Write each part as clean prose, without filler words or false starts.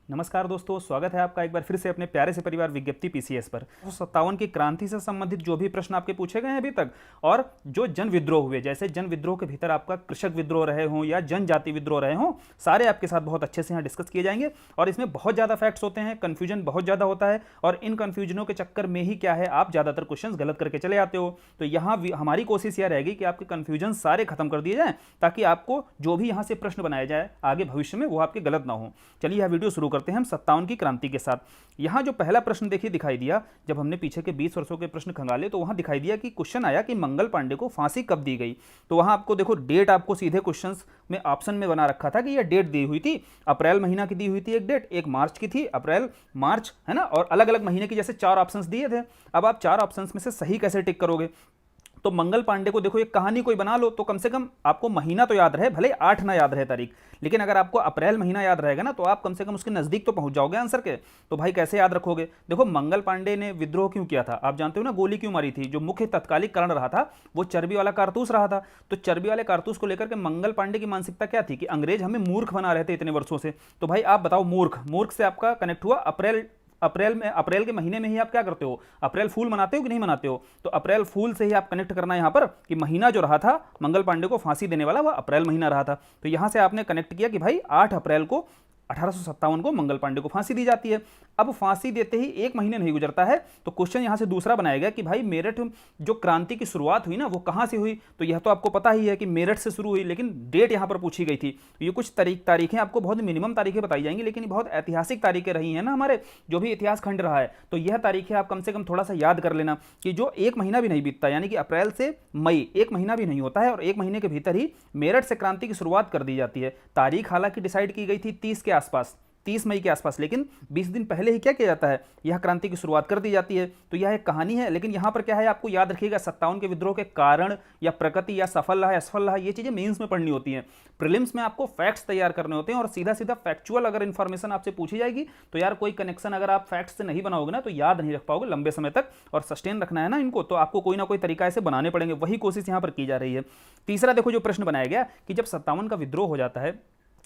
नमस्कार दोस्तों, स्वागत है आपका एक बार फिर से अपने प्यारे से परिवार विज्ञप्ति पीसीएस पर। 57 की क्रांति से संबंधित जो भी प्रश्न आपके पूछे गए हैं अभी तक, और जो जन विद्रोह हुए, जैसे जन विद्रोह के भीतर आपका कृषक विद्रोह रहे हों या जनजाति विद्रोह रहे हों, सारे आपके साथ बहुत अच्छे से यहाँ डिस्कस किए जाएंगे। और इसमें बहुत ज़्यादा फैक्ट्स होते हैं, कन्फ्यूजन बहुत ज़्यादा होता है, और इन कन्फ्यूजनों के चक्कर में ही क्या है, आप ज़्यादातर क्वेश्चन गलत करके चले आते हो। तो यहाँ हमारी कोशिश यह रहेगी कि आपके कन्फ्यूजन सारे खत्म कर दिए जाएँ, ताकि आपको जो भी यहाँ से प्रश्न बनाया जाए आगे भविष्य में वो आपके गलत ना हो। चलिए यह वीडियो शुरू करते हैं हम 57 क्रांति के साथ। यहां जो पहला प्रश्न देखिए दिखाई दिया, जब हमने पीछे के 20 वर्षों के प्रश्न खंगाले तो वहां दिखाई दिया कि क्वेश्चन आया कि मंगल पांडे को फांसी कब दी गई। तो वहां आपको देखो डेट आपको सीधे क्वेश्चंस में ऑप्शन में बना रखा था कि यह डेट दी हुई थी, अप्रैल महीना की दी हुई थी एक डेट, एक मार्च की थी, अप्रैल मार्च है ना, और अलग अलग महीने की जैसे 4 ऑप्शंस दिए थे। अब आप 4 ऑप्शंस में से सही कैसे टिक करोगे? तो मंगल पांडे को देखो, एक कहानी कोई बना लो तो कम से कम आपको महीना तो याद रहे, भले 8 ना याद रहे तारीख, लेकिन अगर आपको अप्रैल महीना याद रहेगा ना तो आप कम से कम उसके नजदीक तो पहुंच जाओगे आंसर के। तो भाई कैसे याद रखोगे? देखो मंगल पांडे ने विद्रोह क्यों किया था आप जानते हो ना, गोली क्यों मारी थी? जो मुख्य तत्कालिक कारण रहा था वो चर्बी वाला कारतूस रहा था। तो चर्बी वाले कारतूस को लेकर के मंगल पांडे की मानसिकता क्या थी कि अंग्रेज हमें मूर्ख बना रहे थे इतने वर्षों से। तो भाई आप बताओ, मूर्ख मूर्ख से आपका कनेक्ट हुआ अप्रैल के महीने में ही आप क्या करते हो, अप्रैल फूल मनाते हो कि नहीं मनाते हो? तो अप्रैल फूल से ही आप कनेक्ट करना है यहां पर कि महीना जो रहा था मंगल पांडे को फांसी देने वाला वह अप्रैल महीना रहा था। तो यहां से आपने कनेक्ट किया कि भाई 8 अप्रैल को 1857 को मंगल पांडे को फांसी दी जाती है। अब फांसी देते ही 1 महीने नहीं गुजरता है तो क्वेश्चन यहां से दूसरा बनाया गया कि भाई मेरठ जो क्रांति की शुरुआत हुई ना वो कहां से हुई? तो यह तो आपको पता ही है कि मेरठ से शुरू हुई, लेकिन डेट यहां पर पूछी गई थी। तो ये कुछ तारीखें आपको बहुत मिनिमम तारीखें बताई जाएंगी, लेकिन बहुत ऐतिहासिक तारीखें रही हैं ना हमारे जो भी इतिहास खंड रहा है। तो यह तारीखें आप कम से कम थोड़ा सा याद कर लेना कि जो 1 महीना भी नहीं बीतता, यानी कि अप्रैल से मई 1 महीना भी नहीं होता है, और 1 महीने के भीतर ही मेरठ से क्रांति की शुरुआत कर दी जाती है। तारीख हालांकि डिसाइड की गई थी 30 के आसपास, 30 मई के आसपास, लेकिन 20 दिन पहले ही क्या किया जाता है, यह क्रांति की शुरुआत कर दी जाती है। तो यह एक कहानी है, लेकिन यहां पर क्या है आपको याद रखिएगा, 57 के विद्रोह के कारण या प्रकृति या सफल रहा असफल रहा, ये चीजें मेंस में पढ़नी होती हैं। प्रीलिम्स में आपको फैक्ट्स तैयार करने होते हैं, और सीधा सीधा फैक्चुअल अगर इंफॉर्मेशन आपसे पूछी जाएगी तो यार कोई कनेक्शन अगर आप फैक्ट्स से नहीं बनाओगे ना तो याद नहीं रख पाओगे लंबे समय तक, और सस्टेन रखना है ना इनको, तो आपको कोई ना कोई तरीका ऐसे बनाने पड़ेंगे। वही कोशिश यहां पर की जा रही है। तीसरा देखो जो प्रश्न बनाया गया कि जब 57 का विद्रोह हो जाता है,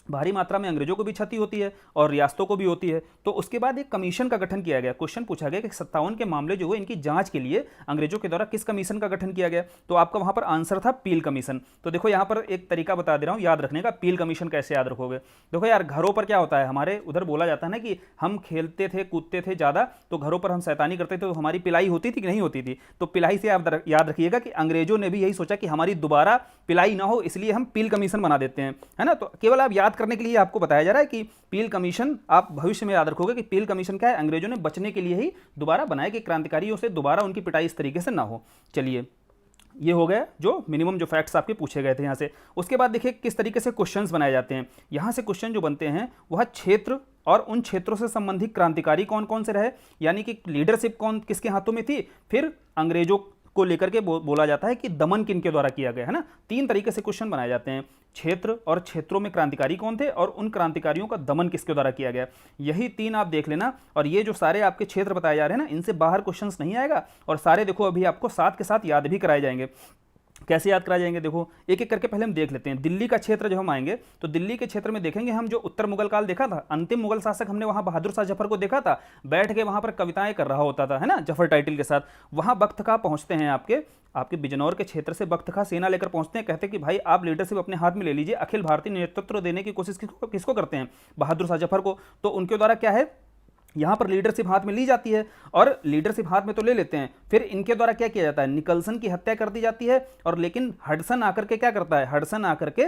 भारी मात्रा में अंग्रेजों को भी क्षति होती है और रियासतों को भी होती है, तो उसके बाद एक कमीशन का गठन किया गया। क्वेश्चन पूछा गया कि 57 के मामले जो हुए इनकी जांच के लिए अंग्रेजों के द्वारा किस कमीशन का गठन किया गया? तो आपका वहां पर आंसर था पील कमीशन। तो देखो यहां पर एक तरीका बता दे रहा हूं याद रखने का, पील कमीशन कैसे याद रखोगे। देखो यार घरों पर क्या होता है, हमारे उधर बोला जाता है ना कि हम खेलते थे कूदते थे ज्यादा, तो घरों पर हम शैतानी करते थे, तो हमारी पिलाई होती थी कि नहीं होती थी? तो पिलाई से आप याद रखिएगा कि अंग्रेजों ने भी यही सोचा कि हमारी दोबारा पिलाई ना हो, इसलिए हम पील कमीशन बना देते हैं, है ना। तो केवल आप याद करने के लिए आपको बताया जा रहा है कि पील कमीशन, आप भविष्य में याद रखोगे कि पील कमीशन क्या है, अंग्रेजों ने बचने के लिए ही दोबारा बनाया कि क्रांतिकारियों से दोबारा उनकी पिटाई इस तरीके से ना हो। चलिए ये हो गया जो मिनिमम जो फैक्ट्स आपके पूछे गए थे यहाँ से। उसके बाद देखिए किस तरीके से क्वेश्चंस बनाए जाते हैं। यहाँ से क्वेश्चन जो बनते हैं वह क्षेत्र और उन क्षेत्रों से संबंधित क्रांतिकारी कौन कौन से रहे, यानी कि लीडरशिप कौन किसके हाथों में थी, फिर अंग्रेजों को लेकर के बोला जाता है कि दमन किनके द्वारा किया गया, है ना। 3 तरीके से क्वेश्चन बनाए जाते हैं, क्षेत्र और क्षेत्रों में क्रांतिकारी कौन थे और उन क्रांतिकारियों का दमन किसके द्वारा किया गया। यही 3 आप देख लेना, और ये जो सारे आपके क्षेत्र बताए जा रहे हैं ना, इनसे बाहर क्वेश्चंस नहीं आएगा, और सारे देखो अभी आपको साथ के साथ याद भी कराए जाएंगे। कैसे याद कराए जाएंगे देखो एक एक करके पहले हम देख लेते हैं। दिल्ली का क्षेत्र जो हम आएंगे तो दिल्ली के क्षेत्र में देखेंगे हम जो उत्तर मुगल काल देखा था, अंतिम मुगल शासक हमने वहां बहादुर शाह जफर को देखा था, बैठ के वहां पर कविताएं कर रहा होता था, है ना, जफर टाइटल के साथ। वहां बख्त खां पहुंचते हैं आपके बिजनौर के क्षेत्र से बख्त खां सेना लेकर पहुंचते हैं, कहते हैं कि भाई आप लीडरशिप अपने हाथ में ले लीजिए। अखिल भारतीय नेतृत्व देने की कोशिश किसको करते हैं? बहादुर शाह जफर को। तो उनके द्वारा क्या है, यहां पर लीडरशिप हाथ में ली जाती है, और लीडरशिप हाथ में तो ले लेते हैं, फिर इनके द्वारा क्या किया जाता है, निकलसन की हत्या कर दी जाती है। और लेकिन हडसन आकर के क्या करता है, हडसन आकर के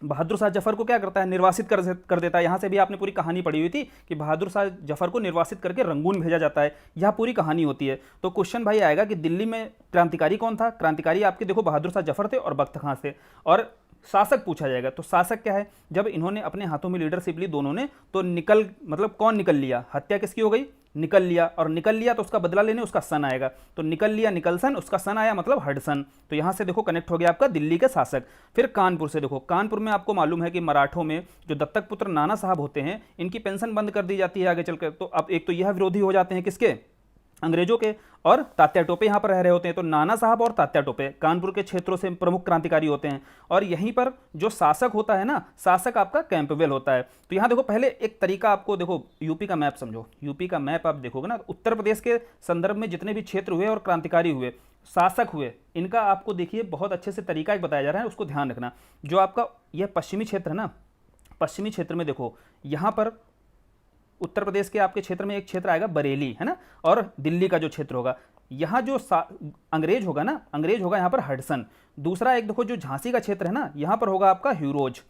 बहादुर शाह जफर को क्या करता है, निर्वासित कर देता है। यहां से भी आपने पूरी कहानी पढ़ी हुई थी कि बहादुर शाह जफर को निर्वासित करके रंगून भेजा जाता है, यह पूरी कहानी होती है। तो क्वेश्चन भाई आएगा कि दिल्ली में क्रांतिकारी कौन था? क्रांतिकारी आपके देखो बहादुर शाह जफर थे और बख्त खां से। और शासक पूछा जाएगा तो शासक क्या है, जब इन्होंने अपने हाथों में लीडरशिप ली दोनों ने, तो निकल मतलब कौन निकल लिया, हत्या किसकी हो गई, निकल लिया। और निकल लिया तो उसका बदला लेने उसका सन आएगा, तो निकल लिया निकलसन, उसका सन आया मतलब हडसन। तो यहां से देखो कनेक्ट हो गया आपका दिल्ली के शासक। फिर कानपुर से देखो, कानपुर में आपको मालूम है कि मराठों में जो दत्तक पुत्र नाना साहब होते हैं, इनकी पेंशन बंद कर दी जाती है आगे चलकर। तो अब एक तो यह विरोधी हो जाते हैं किसके, अंग्रेजों के, और तात्या टोपे यहाँ पर रह रहे होते हैं। तो नाना साहब और तात्या टोपे कानपुर के क्षेत्रों से प्रमुख क्रांतिकारी होते हैं। और यहीं पर जो शासक होता है ना, शासक आपका कैंपबेल होता है। तो यहाँ देखो पहले एक तरीका आपको, देखो यूपी का मैप समझो, यूपी का मैप आप देखोगे ना, उत्तर प्रदेश के संदर्भ में जितने भी क्षेत्र हुए और क्रांतिकारी हुए, शासक हुए, इनका आपको देखिए बहुत अच्छे से तरीका एक बताया जा रहा है, उसको ध्यान रखना। जो आपका यह पश्चिमी क्षेत्र है ना, पश्चिमी क्षेत्र में देखो यहाँ पर उत्तर प्रदेश के आपके क्षेत्र में एक क्षेत्र आएगा बरेली, है ना, और दिल्ली का जो क्षेत्र होगा, यहाँ जो अंग्रेज होगा ना, अंग्रेज होगा यहाँ पर हडसन। दूसरा एक देखो जो झांसी का क्षेत्र है ना, यहाँ पर होगा आपका ह्यूरोज।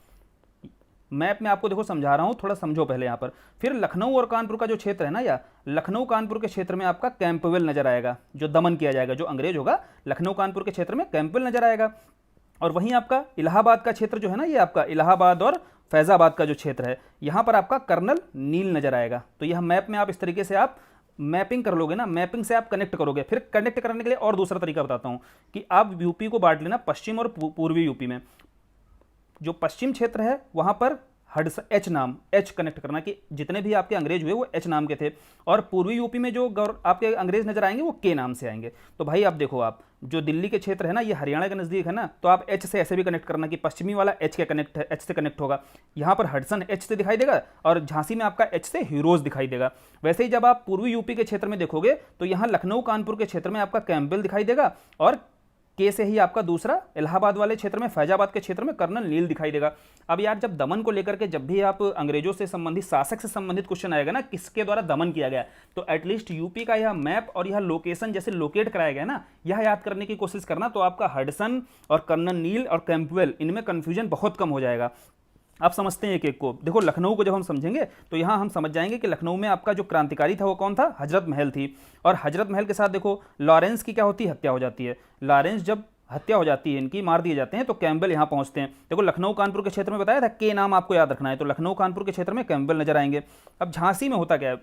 मैप में आपको देखो समझा रहा हूँ, थोड़ा समझो पहले यहाँ पर। फिर लखनऊ और कानपुर का जो क्षेत्र है ना, या लखनऊ कानपुर के क्षेत्र में आपका कैंपबेल नजर आएगा, जो दमन किया जाएगा, जो अंग्रेज होगा लखनऊ कानपुर के क्षेत्र में कैंपबेल नजर आएगा। और वहीं आपका इलाहाबाद का क्षेत्र जो है ना, ये आपका इलाहाबाद और फैजाबाद का जो क्षेत्र है, यहाँ पर आपका कर्नल नील नजर आएगा। तो यह मैप में आप इस तरीके से आप मैपिंग कर लोगे ना, मैपिंग से आप कनेक्ट करोगे। फिर कनेक्ट करने के लिए और दूसरा तरीका बताता हूँ कि आप यूपी को बांट लेना पश्चिम और पूर्वी यूपी में। जो पश्चिम क्षेत्र है वहाँ पर हडसन, एच नाम, एच कनेक्ट करना कि जितने भी आपके अंग्रेज हुए वो एच नाम के थे। और पूर्वी यूपी में जो आपके अंग्रेज नजर आएंगे वो के नाम से आएंगे। तो भाई आप देखो, आप जो दिल्ली के क्षेत्र है ना, ये हरियाणा के नज़दीक है ना, तो आप एच से ऐसे भी कनेक्ट करना कि पश्चिमी वाला एच के कनेक्ट है, एच से कनेक्ट होगा। यहाँ पर हडसन एच से दिखाई देगा और झांसी में आपका एच से हीरोज दिखाई देगा। वैसे ही जब आप पूर्वी यूपी के क्षेत्र में देखोगे तो यहाँ लखनऊ कानपुर के क्षेत्र में आपका कैंपबेल दिखाई देगा, और के से ही आपका दूसरा इलाहाबाद वाले क्षेत्र में, फैजाबाद के क्षेत्र में कर्नल नील दिखाई देगा। अब यार जब दमन को लेकर के जब भी आप अंग्रेजों से संबंधित, शासक से संबंधित क्वेश्चन आएगा ना, किसके द्वारा दमन किया गया, तो एटलीस्ट यूपी का यह मैप और यह लोकेशन जैसे लोकेट कराया गया ना, यह याद करने की कोशिश करना। तो आपका हडसन और कर्नल नील और कैंपबेल, इनमें कंफ्यूजन बहुत कम हो जाएगा। आप समझते हैं एक एक को। देखो लखनऊ को जब हम समझेंगे तो यहाँ हम समझ जाएंगे कि लखनऊ में आपका जो क्रांतिकारी था वो कौन था, हजरत महल थी। और हजरत महल के साथ देखो लॉरेंस की क्या होती है, हत्या हो जाती है। लॉरेंस जब हत्या हो जाती है, इनकी मार दिए जाते हैं, तो कैंपबेल यहाँ पहुंचते हैं। देखो लखनऊ कानपुर के क्षेत्र में बताया था, के नाम आपको याद रखना है, तो लखनऊ कानपुर के क्षेत्र में कैंपबेल नजर आएंगे। अब झांसी में होता क्या है,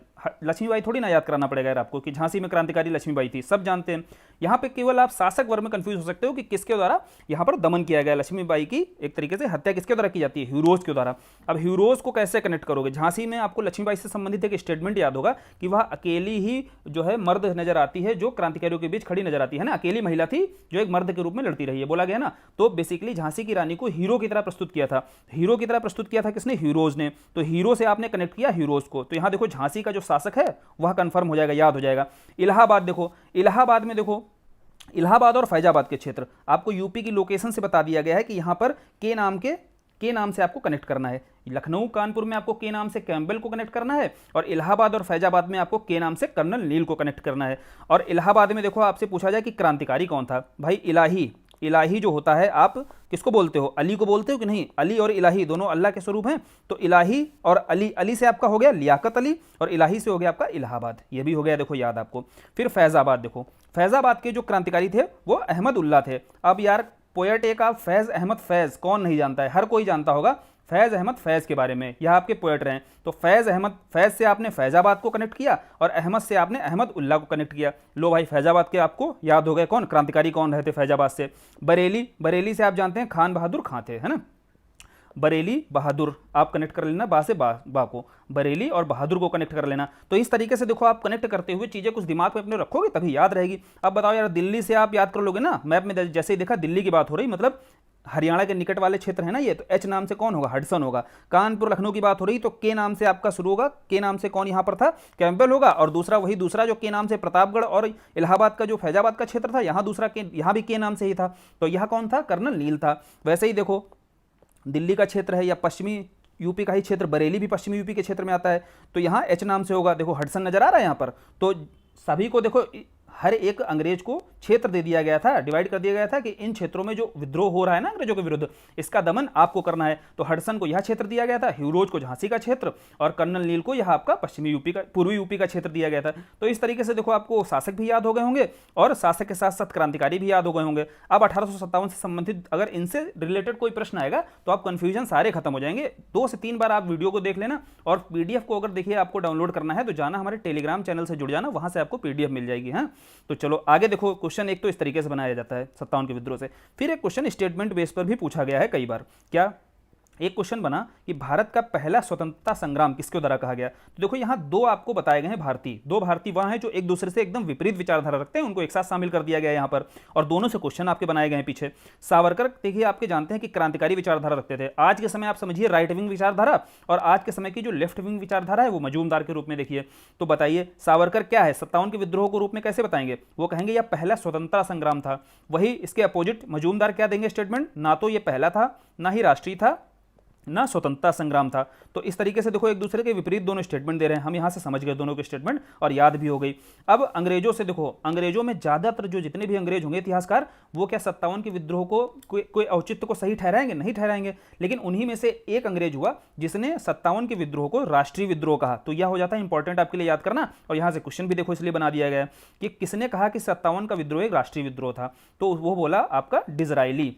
लक्ष्मीबाई थोड़ी ना याद कराना पड़ेगा यार आपको कि झांसी में क्रांतिकारी लक्ष्मीबाई थी, सब जानते हैं। यहाँ पे केवल आप शासक वर्ग में कंफ्यूज हो सकते हो कि किसके द्वारा यहाँ पर दमन किया गया, लक्ष्मीबाई की एक तरीके से हत्या किसके द्वारा की जाती है, ह्यूरोज के द्वारा। अब ह्यूरोज को कैसे कनेक्ट करोगे, झांसी में आपको लक्ष्मीबाई से संबंधित एक स्टेटमेंट याद होगा कि वह अकेली ही जो है मर्द नजर आती है, जो क्रांतिकारियों के बीच खड़ी नजर आती है ना, अकेली महिला थी जो एक मर्द के रूप में लड़ती रही है, बोला गया ना। तो बेसिकली झांसी की रानी को हीरो की तरह प्रस्तुत किया था। हीरो की तरह प्रस्तुत किया था किसने, ह्यूरोज ने। तो हीरो से आपने कनेक्ट किया ह्यूरोज को। तो यहां देखो झांसी का जो शासक है वह कंफर्म हो जाएगा, याद हो जाएगा। इलाहाबाद देखो, इलाहाबाद में देखो, इलाहाबाद और फैजाबाद के क्षेत्र आपको यूपी की लोकेशन से बता दिया गया है कि यहां पर के नाम से आपको कनेक्ट करना है। लखनऊ कानपुर में आपको के नाम से कैंपबेल को कनेक्ट करना है, और इलाहाबाद और फैजाबाद में आपको के नाम से कर्नल नील को कनेक्ट करना है। और इलाहाबाद में देखो आपसे पूछा जाए कि क्रांतिकारी कौन था, भाई इलाही जो होता है, आप किसको बोलते हो, अली को बोलते हो कि नहीं। अली और इलाही दोनों अल्लाह के स्वरूप हैं। तो इलाही और अली, अली से आपका हो गया लियाकत अली, और इलाही से हो गया आपका इलाहाबाद, ये भी हो गया देखो याद आपको। फिर फैजाबाद देखो, फैजाबाद के जो क्रांतिकारी थे वो अहमद उल्ला थे। अब यार पोएट एक आप फैज़ अहमद, फैज़ कौन नहीं जानता है, हर कोई जानता होगा फैज़ अहमद फैज़ के बारे में, यह आपके पोएट रहे हैं। तो फैज़ अहमद, फैज़ से आपने फैज़ाबाद को कनेक्ट किया और अहमद से आपने अहमद उल्ला को कनेक्ट किया। लो भाई फैज़ाबाद के आपको याद हो गए कौन क्रांतिकारी कौन रहे थे फैज़ाबाद से। बरेली, बरेली से आप जानते हैं खान बहादुर खां थे, है ना। बरेली बहादुर आप कनेक्ट कर लेना, बा से बा को, बरेली और बहादुर को कनेक्ट कर लेना। तो इस तरीके से देखो आप कनेक्ट करते हुए चीज़ें कुछ दिमाग में अपने रखोगे तभी याद रहेगी। अब बताओ यार दिल्ली से आप याद कर लोगे ना, मैप में जैसे ही देखा दिल्ली की बात हो रही, मतलब हरियाणा के निकट वाले क्षेत्र है ना ये, तो एच नाम से कौन होगा, हडसन होगा। कानपुर लखनऊ की बात हो रही तो के नाम से आपका शुरू होगा, के नाम से कौन यहाँ पर था, कैंपबेल होगा। और दूसरा वही दूसरा जो के नाम से प्रतापगढ़ और इलाहाबाद का जो फैजाबाद का क्षेत्र था, यहाँ दूसरा के, यहाँ भी के नाम से ही था। तो यह कौन था, कर्नल नील था। वैसे ही देखो दिल्ली का क्षेत्र है या पश्चिमी यूपी का ही क्षेत्र, बरेली भी पश्चिमी यूपी के क्षेत्र में आता है, तो यहाँ एच नाम से होगा। देखो हडसन नजर आ रहा है यहाँ पर। तो सभी को देखो हर एक अंग्रेज को क्षेत्र दे दिया गया था, डिवाइड कर दिया गया था कि इन क्षेत्रों में जो विद्रोह हो रहा है ना अंग्रेजों के विरुद्ध, इसका दमन आपको करना है। तो हडसन को यह क्षेत्र दिया गया था, ह्यूरोज को झांसी का क्षेत्र, और कर्नल नील को यह आपका पश्चिमी यूपी का, पूर्वी यूपी का क्षेत्र दिया गया था। तो इस तरीके से देखो आपको शासक भी याद हो गए होंगे और शासक के साथ साथ क्रांतिकारी भी याद हो गए होंगे। अब 1857 से संबंधित अगर इनसे रिलेटेड कोई प्रश्न आएगा तो आप कंफ्यूजन सारे खत्म हो जाएंगे। 2 से 3 बार आप वीडियो को देख लेना, और पीडीएफ को अगर देखिए आपको डाउनलोड करना है तो जाना हमारे टेलीग्राम चैनल से जुड़ जाना, वहां से आपको पीडीएफ मिल जाएगी। हाँ, तो चलो आगे देखो। क्वेश्चन एक तो इस तरीके से बनाया जाता है 57 के विद्रोह से। फिर एक क्वेश्चन स्टेटमेंट बेस पर भी पूछा गया है कई बार। क्या एक क्वेश्चन बना कि भारत का पहला स्वतंत्रता संग्राम किसके द्वारा कहा गया। तो देखो यहाँ दो आपको बताए गए हैं भारतीय, दो भारतीय वहां हैं जो एक दूसरे से एकदम विपरीत विचारधारा रखते हैं, उनको एक साथ शामिल कर दिया गया यहाँ पर, और दोनों से क्वेश्चन आपके बनाए गए हैं पीछे। सावरकर देखिए आपके जानते हैं कि क्रांतिकारी विचारधारा रखते थे, आज के समय आप समझिए राइट विंग विचारधारा, और आज के समय की जो लेफ्ट विंग विचारधारा है वो मजूमदार के रूप में देखिए। तो बताइए सावरकर क्या है, 57 के विद्रोह के रूप में कैसे बताएंगे, वो कहेंगे यह पहला स्वतंत्रता संग्राम था। वही इसके अपोजिट मजूमदार क्या देंगे स्टेटमेंट, ना तो ये पहला था, ना ही राष्ट्रीय था, ना स्वतंत्रता संग्राम था। तो इस तरीके से देखो एक दूसरे के विपरीत दोनों स्टेटमेंट दे रहे हैं, हम यहां से समझ गए दोनों के स्टेटमेंट और याद भी हो गई। अब अंग्रेजों से देखो, अंग्रेजों में ज्यादातर जो जितने भी अंग्रेज होंगे इतिहासकार, वो क्या 57 के विद्रोह को कोई औचित्य को सही ठहराएंगे, नहीं ठहराएंगे। लेकिन उन्हीं में से एक अंग्रेज हुआ जिसने 57 के विद्रोह को राष्ट्रीय विद्रोह कहा। तो यह हो जाता है इंपॉर्टेंट आपके लिए याद करना, और यहां से क्वेश्चन भी देखो इसलिए बना दिया गया कि किसने कहा कि 57 का विद्रोह एक राष्ट्रीय विद्रोह था। तो वो बोला आपका डिजरायली।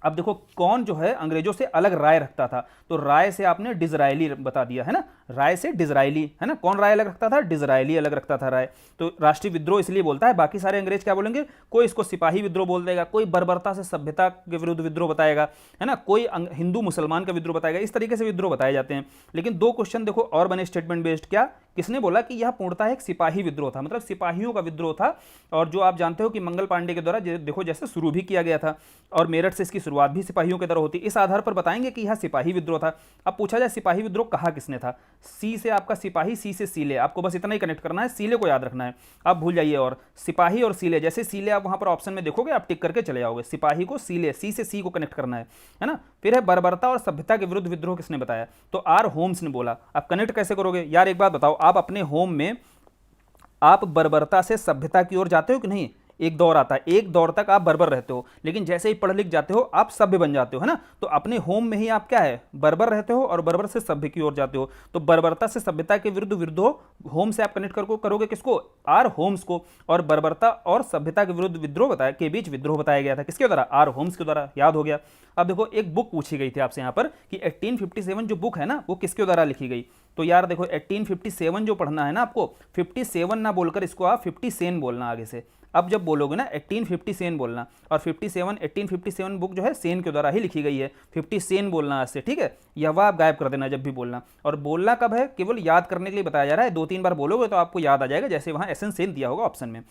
अब देखो कौन जो है अंग्रेजों से अलग राय रखता था, तो राय से आपने डिजरायली बता दिया है ना, राय से डिजरायली है ना। कौन राय अलग रखता था, डिजरायली अलग रखता था राय। तो राष्ट्रीय विद्रोह इसलिए बोलता है, बाकी सारे अंग्रेज क्या बोलेंगे, कोई इसको सिपाही विद्रोह बोल देगा, कोई बर्बरता से सभ्यता के विरुद्ध विद्रोह बताएगा है ना, कोई हिंदू मुसलमान का विद्रोह बताएगा। इस तरीके से विद्रोह बताए जाते हैं। लेकिन दो क्वेश्चन देखो और बने स्टेटमेंट बेस्ड, क्या किसने बोला कि यह पूर्णतः एक सिपाही विद्रोह था, मतलब सिपाहियों का विद्रोह था, और जो आप जानते हो कि मंगल पांडे के द्वारा देखो जैसे शुरू भी किया गया था, और मेरठ से इसकी शुरुआत भी सिपाहियों के द्वारा होती। इस आधार पर बताएंगे कि यह सिपाही विद्रोह था। अब पूछा जाए सिपाही विद्रोह कहा किसने था, सी से आपका सिपाही, सी से सीले, आपको बस इतना ही कनेक्ट करना है, सीले को याद रखना है, आप भूल जाइए। और सिपाही और सीले, जैसे सीले आप वहां पर ऑप्शन में देखोगे आप टिक करके चले जाओगे, सिपाही को सीले, सी से सी को कनेक्ट करना है ना। फिर है बर्बरता और सभ्यता के विरुद्ध विद्रोह किसने बताया, तो आर होम्स ने बोला। आप कनेक्ट कैसे करोगे यार, एक बात बताओ, आप अपने होम में आप बर्बरता से सभ्यता की ओर जाते हो कि नहीं, एक दौर आता है, एक दौर तक आप बर्बर रहते हो, लेकिन जैसे ही पढ़ लिख जाते हो आप सभ्य बन जाते हो, है ना। तो अपने होम में ही आप क्या है, बर्बर रहते हो, और बर्बर से सभ्य की ओर जाते हो। तो बर्बरता से सभ्यता के विरुद्ध विद्रोह होम से आप कनेक्ट करोगे किसको, आर होम्स को, और बर्बरता और सभ्यता के विरुद्ध विद्रोह बताया, के बीच विद्रोह बताया गया था, किसके द्वारा, आर होम्स के द्वारा। याद हो गया। अब देखो एक बुक पूछी गई थी आपसे यहाँ पर कि 1857 जो बुक है ना वो किसके द्वारा लिखी गई। तो यार देखो 1857 जो पढ़ना है ना आपको, 57 ना बोलकर इसको आप 50 सेन बोलना आगे से। अब जब बोलोगे ना 1850 सेन बोलना, और 57 1857 बुक जो है सेन के द्वारा ही लिखी गई है, 50 सेन बोलना आज से, ठीक है। यह वाह आप गायब कर देना जब भी बोलना, और बोलना कब है, केवल याद करने के लिए बताया जा रहा है। 2-3 बार बोलोगे तो आपको याद आ जाएगा, जैसे वहां एस एन सेन दिया होगा ऑप्शन में।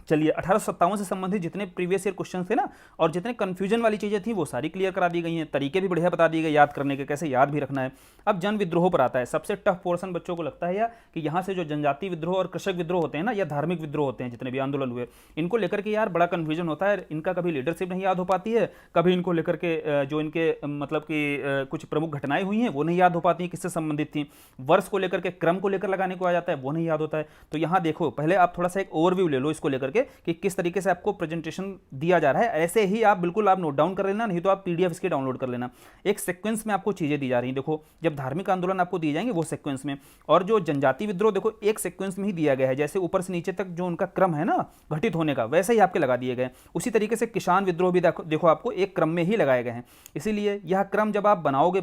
चलिए 1857 से संबंधित जितने प्रीवियस ईयर क्वेश्चन थे ना, और जितने कंफ्यूजन वाली चीजें थी वो सारी क्लियर करा दी गई हैं, तरीके भी बढ़िया बता दिए गए याद करने के, कैसे याद भी रखना है। अब जन विद्रोह पर आता है, सबसे टफ पोर्शन बच्चों को लगता है या कि यहाँ से जो जनजातीय विद्रोह और कृषक विद्रोह होते हैं ना, या धार्मिक विद्रोह होते हैं, जितने भी आंदोलन हुए, इनको लेकर के यार बड़ा कन्फ्यूजन होता है। इनका कभी लीडरशिप नहीं याद हो पाती है, कभी इनको लेकर के जो इनके मतलब कि कुछ प्रमुख घटनाएं हुई हैं वो नहीं याद हो पाती हैं, किससे संबंधित थी, वर्ष को लेकर के, क्रम को लेकर लगाने को आ जाता है, वो नहीं याद होता है। तो यहाँ देखो पहले आप थोड़ा सा एक ओवरव्यू ले लो इसको लेकर के कि किस तरीके से आपको प्रेजेंटेशन दिया जा रहा है। ऐसे ही आप बिल्कुल आप नोट डाउन कर लेना, नहीं तो आप पीडीएफ इसके डाउनलोड कर लेना। एक सीक्वेंस में आपको चीजें दी जा रही हैं, देखो जब धार्मिक आंदोलन आपको दिए जाएंगे वो सीक्वेंस में, और जो जनजातीय विद्रोह देखो एक सीक्वेंस में ही दिया गया है, जैसे ऊपर से नीचे तक जो उनका क्रम है ना घटित होने का, वैसे ही आपके लगा दिए गए। उसी तरीके से किसान विद्रोह भी देखो आपको एक क्रम में ही लगाए गए हैं। इसीलिए यह क्रम जब आप बनाओगे,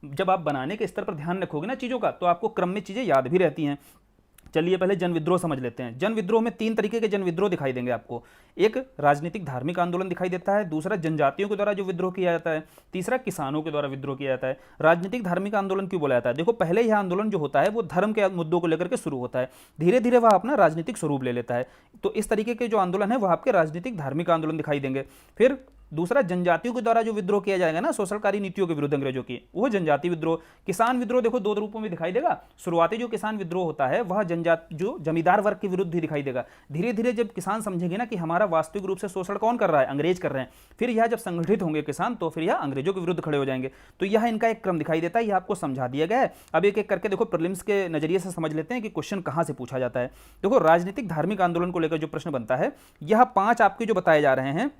जब आप बनाने के स्तर पर ध्यान रखोगे ना चीजों का, तो आपको क्रम में चीजें याद भी रहती हैं। चलिए पहले जन विद्रोह समझ लेते हैं। जन विद्रोह में 3 तरीके के जन विद्रोह दिखाई देंगे आपको। एक राजनीतिक धार्मिक आंदोलन दिखाई देता है, दूसरा जनजातियों के द्वारा जो विद्रोह किया जाता है, तीसरा किसानों के द्वारा विद्रोह किया जाता है। राजनीतिक धार्मिक आंदोलन क्यों बोला जाता है, देखो पहले यह आंदोलन जो होता है वो धर्म के मुद्दों को लेकर के शुरू होता है, धीरे धीरे वह अपना राजनीतिक स्वरूप ले लेता है। तो इस तरीके के जो आंदोलन है वह आपके राजनीतिक धार्मिक आंदोलन दिखाई देंगे। फिर दूसरा जनजातियों के द्वारा जो विद्रोह किया जाएगा ना शोषणकारी नीतियों के विरुद्ध अंग्रेजों की, वो जनजातीय विद्रोह। किसान विद्रोह देखो 2 रूपों में दिखाई देगा। शुरुआती जो किसान विद्रोह होता है वह जो जमींदार वर्ग के विरुद्ध ही दिखाई देगा। धीरे धीरे जब किसान समझेंगे ना कि हमारा वास्तविक रूप से शोषण कौन कर रहा है, अंग्रेज कर रहे हैं, फिर यह जब संगठित होंगे किसान तो फिर यह अंग्रेजों के विरुद्ध खड़े हो जाएंगे। तो यह इनका एक क्रम दिखाई देता है, यह आपको समझा दिया गया है। अब एक एक करके देखो प्रीलिम्स के नजरिए से समझ लेते हैं कि क्वेश्चन कहां से पूछा जाता है। देखो राजनीतिक धार्मिक आंदोलन को लेकर जो प्रश्न बनता है, यह 5 आपके जो बताए जा रहे हैं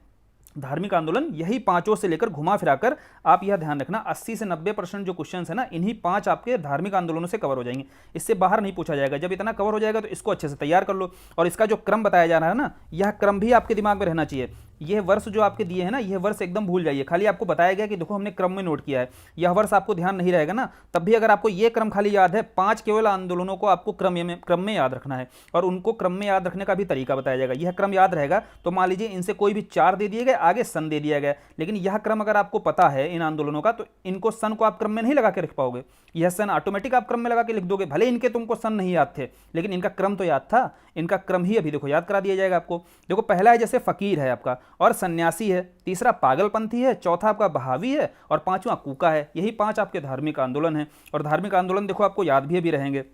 धार्मिक आंदोलन, यही 5 से लेकर घुमा फिराकर आप यह ध्यान रखना 80 से 90% जो क्वेश्चंस है ना, इन्हीं 5 आपके धार्मिक आंदोलनों से कवर हो जाएंगे, इससे बाहर नहीं पूछा जाएगा। जब इतना कवर हो जाएगा तो इसको अच्छे से तैयार कर लो। और इसका जो क्रम बताया जा रहा है ना, यह क्रम भी आपके दिमाग में रहना चाहिए। यह वर्ष जो आपके दिए हैं ना, यह वर्ष एकदम भूल जाइए। खाली आपको बताया गया कि देखो हमने क्रम में नोट किया है, यह वर्ष आपको ध्यान नहीं रहेगा ना, तब भी अगर आपको यह क्रम खाली याद है, 5 केवल आंदोलनों को आपको क्रम में याद रखना है, और उनको क्रम में याद रखने का भी तरीका बताया जाएगा। यह क्रम याद रहेगा तो मान लीजिए इनसे कोई भी 4 दे दिए गए, आगे सन दे दिया गया, लेकिन यह क्रम अगर आपको पता है इन आंदोलनों का, तो इनको सन को आप क्रम में नहीं लगा के रख पाओगे, यह सन ऑटोमेटिक आप क्रम में लगा के लिख दोगे। भले इनके तुमको सन नहीं याद थे, लेकिन इनका क्रम तो याद था, इनका क्रम ही अभी देखो याद करा दिया जाएगा आपको। देखो पहला है जैसे फकीर है आपका, और सन्यासी है, तीसरा पागलपंथी है, चौथा आपका बहावी है, और पांचवा कूका है। यही 5 आपके धार्मिक आंदोलन हैं। और धार्मिक आंदोलन देखो आपको याद भी रहेंगे।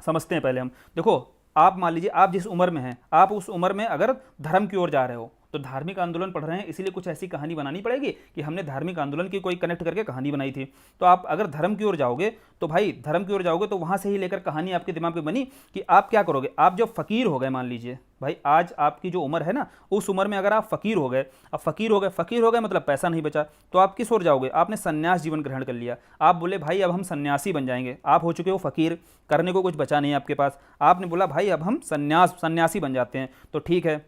समझते हैं पहले हम। देखो आप मान लीजिए आप जिस उम्र में हैं, आप उस उम्र में अगर धर्म की ओर जा रहे हो तो धार्मिक आंदोलन पढ़ रहे हैं, इसीलिए कुछ ऐसी कहानी बनानी पड़ेगी कि हमने धार्मिक आंदोलन की कोई कनेक्ट करके कहानी बनाई थी। तो आप अगर धर्म की ओर जाओगे तो भाई धर्म की ओर जाओगे तो वहां से ही लेकर कहानी आपके दिमाग में बनी कि आप क्या करोगे। आप जब फकीर हो गए, मान लीजिए भाई आज आपकी जो उम्र है ना, उस उम्र में अगर आप फकीर हो गए, अब फकीर हो गए मतलब पैसा नहीं बचा, तो आप किस ओर जाओगे। आपने संन्यास जीवन ग्रहण कर लिया, आप बोले भाई अब हम सन्यासी बन जाएंगे। आप हो चुके हो फकीर, करने को कुछ बचा नहीं आपके पास, आपने बोला भाई अब हम सन्यासी बन जाते हैं। तो ठीक है,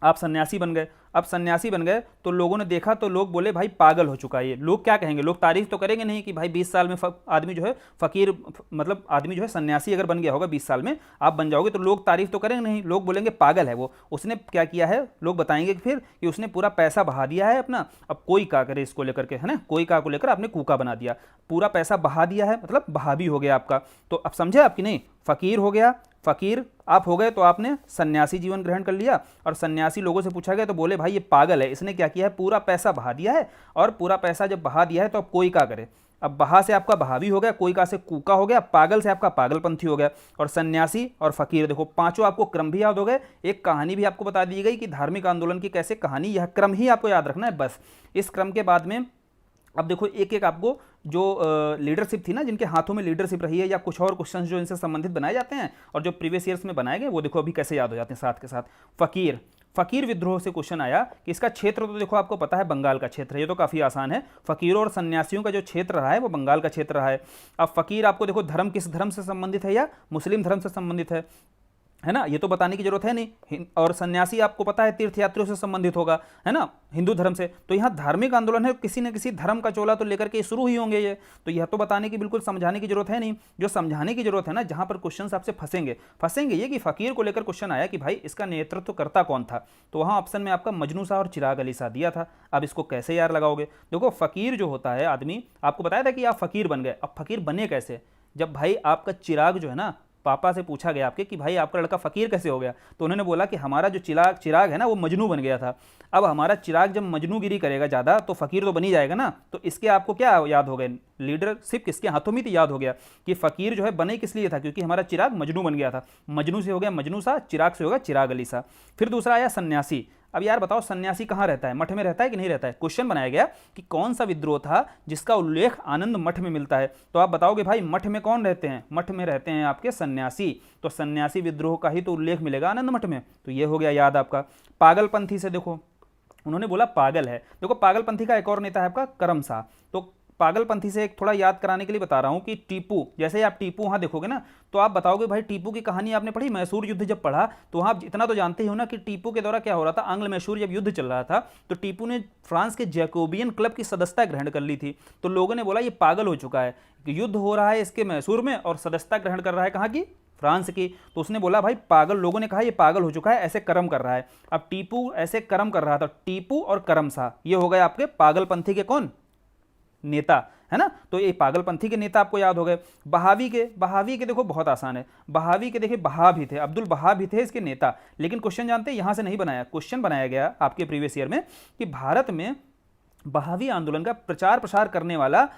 आप सन्यासी बन गए। अब सन्यासी बन गए तो लोगों ने देखा तो लोग बोले भाई पागल हो चुका है ये। लोग क्या कहेंगे, लोग तारीफ तो करेंगे नहीं कि भाई 20 साल में आदमी जो है फकीर, मतलब आदमी जो है सन्यासी अगर बन गया होगा 20 साल में आप बन जाओगे, तो लोग तारीफ तो करेंगे नहीं, लोग बोलेंगे पागल है वो। उसने क्या किया है, लोग बताएंगे फिर कि उसने पूरा पैसा बहा दिया है अपना। अब कोई का करे इसको लेकर के, है ना, कोई का को लेकर आपने कूका बना दिया, पूरा पैसा बहा दिया है, मतलब बहावी हो गया आपका। तो अब समझे आपकी नहीं, फकीर हो गया, फकीर आप हो गए तो आपने सन्यासी जीवन ग्रहण कर लिया। और सन्यासी लोगों से पूछा गया तो बोले भाई ये पागल है, इसने क्या किया है, पूरा पैसा बहा दिया है। और पूरा पैसा जब बहा दिया है तो अब कोई का करे। अब बहा से आपका बहावी हो गया, कोई का से कूका हो गया, पागल से आपका पागलपंथी हो गया। और सन्यासी और फकीर, देखो पांचों आपको क्रम भी याद हो गए, एक कहानी भी आपको बता दी गई कि धार्मिक आंदोलन की कैसे कहानी, यह क्रम ही आपको याद रखना है बस। इस क्रम के बाद में अब देखो एक एक आपको जो लीडरशिप थी ना, जिनके हाथों में लीडरशिप रही है, या कुछ और क्वेश्चंस जो इनसे संबंधित बनाए जाते हैं और जो प्रीवियस ईयर्स में बनाए गए, वो देखो अभी कैसे याद हो जाते हैं साथ के साथ। फकीर विद्रोह से क्वेश्चन आया कि इसका क्षेत्र तो देखो आपको पता है बंगाल का क्षेत्र है, ये तो काफ़ी आसान है। फकीरों और सन्यासियों का जो क्षेत्र रहा है वो बंगाल का क्षेत्र रहा है। अब फकीर आपको देखो धर्म किस धर्म से संबंधित है, या मुस्लिम धर्म से संबंधित है ना, ये तो बताने की जरूरत है नहीं। और सन्यासी आपको पता है तीर्थयात्रियों से संबंधित होगा, है ना, हिंदू धर्म से। तो यहाँ धार्मिक आंदोलन है, किसी न किसी धर्म का चोला तो लेकर के शुरू ही होंगे ये। तो यह तो बताने की बिल्कुल समझाने की जरूरत है नहीं। जो समझाने की जरूरत है ना, जहाँ पर क्वेश्चन आपसे फंसेंगे ये कि फकीर को लेकर क्वेश्चन आया कि भाई इसका नेतृत्व करता कौन था, तो वहाँ ऑप्शन में आपका मजनू शाह और चिराग अली शाह दिया था। अब इसको कैसे यार लगाओगे। देखो फकीर जो होता है आदमी, आपको बताया था कि आप फकीर बन गए। अब फकीर बने कैसे, जब भाई आपका चिराग जो है ना, पापा से पूछा गया आपके कि भाई आपका लड़का फकीर कैसे हो गया, तो उन्होंने बोला कि हमारा जो चिराग है ना वो मजनू बन गया था। अब हमारा चिराग जब मजनूगिरी करेगा ज़्यादा तो फकीर तो बनी जाएगा ना। तो इसके आपको क्या याद हो गए, लीडरशिप किसके हाथों में थी, याद हो गया कि फकीर जो है बने किस लिए था, क्योंकि हमारा चिराग मजनू बन गया था। मजनू से हो गया मजनू शाह, चिराग से होगा चिराग अली शाह। फिर दूसरा आया सन्यासी। अब यार बताओ सन्यासी कहाँ रहता है, मठ में रहता है कि नहीं रहता है। क्वेश्चन बनाया गया कि कौन सा विद्रोह था जिसका उल्लेख आनंद मठ में मिलता है। तो आप बताओगे भाई मठ में कौन रहते हैं, मठ में रहते हैं आपके सन्यासी। तो सन्यासी विद्रोह का ही तो उल्लेख मिलेगा आनंद मठ में। तो ये हो गया याद आपका। पागलपंथी से देखो उन्होंने बोला पागल है। देखो पागलपंथी का एक और नेता है आपका करम शाह। तो पागलपंथी से एक थोड़ा याद कराने के लिए बता रहा हूं कि टीपू, जैसे ही आप टीपू वहां देखोगे ना तो आप बताओगे भाई टीपू की कहानी आपने पढ़ी, मैसूर युद्ध जब पढ़ा तो वहां इतना तो जानते ही हो ना कि टीपू के द्वारा क्या हो रहा था। आंग्ल मैसूर जब युद्ध चल रहा था तो टीपू ने फ्रांस के जैकोबियन क्लब की सदस्यता ग्रहण कर ली थी। तो लोगों ने बोला ये पागल हो चुका है, युद्ध हो रहा है इसके मैसूर में और सदस्यता ग्रहण कर रहा है कहाँ की, फ्रांस की। तो उसने बोला भाई पागल, लोगों ने कहा ये पागल हो चुका है, ऐसे कर्म कर रहा है। अब टीपू ऐसे कर्म कर रहा था, टीपू और करम शाह ये हो गए आपके पागलपंथी के कौन, नेता, है ना। तो ये पागलपंथी के नेता आपको याद हो गए। बहावी के देखो बहुत आसान है। बहावी के देखिए बहाव ही थे, अब्दुल बहाव ही थे इसके नेता। लेकिन क्वेश्चन जानते हैं यहां से नहीं बनाया, क्वेश्चन बनाया गया आपके प्रीवियस ईयर में कि भारत में बहावी आंदोलन का प्रचार प्रसार करने वाला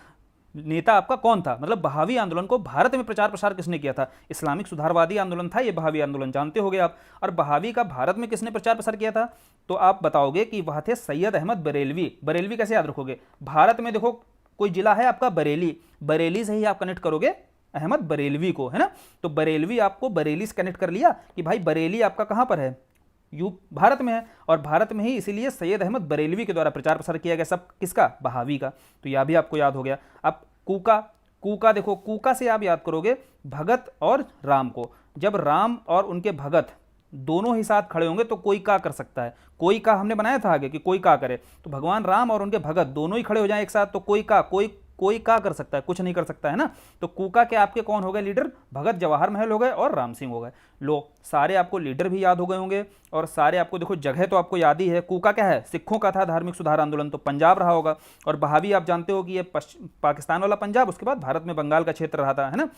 नेता आपका कौन था, मतलब बहावी आंदोलन को भारत में प्रचार प्रसार किसने किया था। इस्लामिक सुधारवादी आंदोलन था ये बहावी आंदोलन, जानते होगे आप। और बहावी का भारत में किसने प्रचार प्रसार किया था, तो आप बताओगे कि वह थे सैयद अहमद बरेलवी। बरेलवी कैसे याद रखोगे, भारत में देखो कोई जिला है आपका बरेली, बरेली से ही आप कनेक्ट करोगे अहमद बरेलवी को, है ना। तो बरेलवी आपको बरेली से कनेक्ट कर लिया कि भाई बरेली आपका कहां पर है, भारत में है। और भारत में ही इसीलिए सैयद अहमद बरेलवी के द्वारा प्रचार प्रसार किया गया, सब किसका, बहावी का। तो यह भी आपको याद हो गया। अब कूका देखो, कूका से आप याद करोगे भगत और राम को। जब राम और उनके भगत दोनों ही साथ खड़े होंगे तो कोई का कर सकता है। कोई का हमने बनाया था आगे कि कोई का करे, तो भगवान राम और उनके भगत दोनों ही खड़े हो जाएं एक साथ तो कोई का कर सकता है, कुछ नहीं कर सकता है ना। तो कूका के आपके कौन हो गए लीडर? भगत जवाहर महल हो गए और राम सिंह हो गए। लो, सारे आपको लीडर भी याद हो गए होंगे और सारे आपको देखो जगह तो आपको याद ही है। कूका क्या है? सिखों का था धार्मिक सुधार आंदोलन, तो पंजाब रहा होगा। और बहावी आप जानते हो कि ये पाकिस्तान वाला पंजाब, उसके बाद भारत में बंगाल का क्षेत्र रहा था, है ना।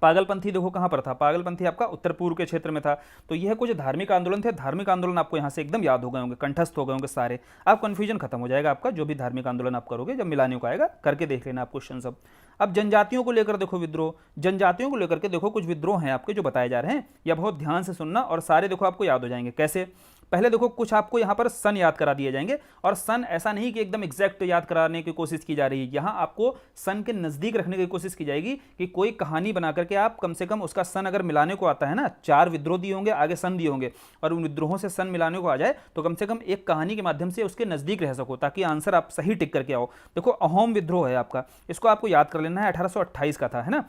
पागलपंथी देखो कहां पर था? पागलपंथी आपका उत्तर पूर्व के क्षेत्र में था। तो यह कुछ धार्मिक आंदोलन थे। धार्मिक आंदोलन आपको यहां से एकदम याद हो गए होंगे, कंठस्थ हो गए होंगे सारे। आप कंफ्यूजन खत्म हो जाएगा आपका, जो भी धार्मिक आंदोलन आप करोगे जब मिलाने को आएगा करके देख लेना आप क्वेश्चन सब। अब जनजातियों को लेकर देखो विद्रोह, जनजातियों को लेकर के देखो कुछ विद्रोह हैं आपके जो बताए जा रहे हैं, या बहुत ध्यान से सुनना और सारे देखो आपको याद हो जाएंगे। कैसे? पहले देखो कुछ आपको यहाँ पर सन याद करा दिए जाएंगे, और सन ऐसा नहीं कि एकदम एग्जैक्ट याद कराने की कोशिश की जा रही है, यहाँ आपको सन के नज़दीक रखने की कोशिश की जाएगी कि कोई कहानी बना करके आप कम से कम उसका सन अगर मिलाने को आता है ना, 4 विद्रोह दिए होंगे, आगे सन दिए होंगे, और उन विद्रोहों से सन मिलाने को आ जाए तो कम से कम एक कहानी के माध्यम से उसके नज़दीक रह सको, ताकि आंसर आप सही टिक करके आओ। देखो अहोम विद्रोह है आपका, इसको आपको याद कर लेना है, 1828 का था, है ना।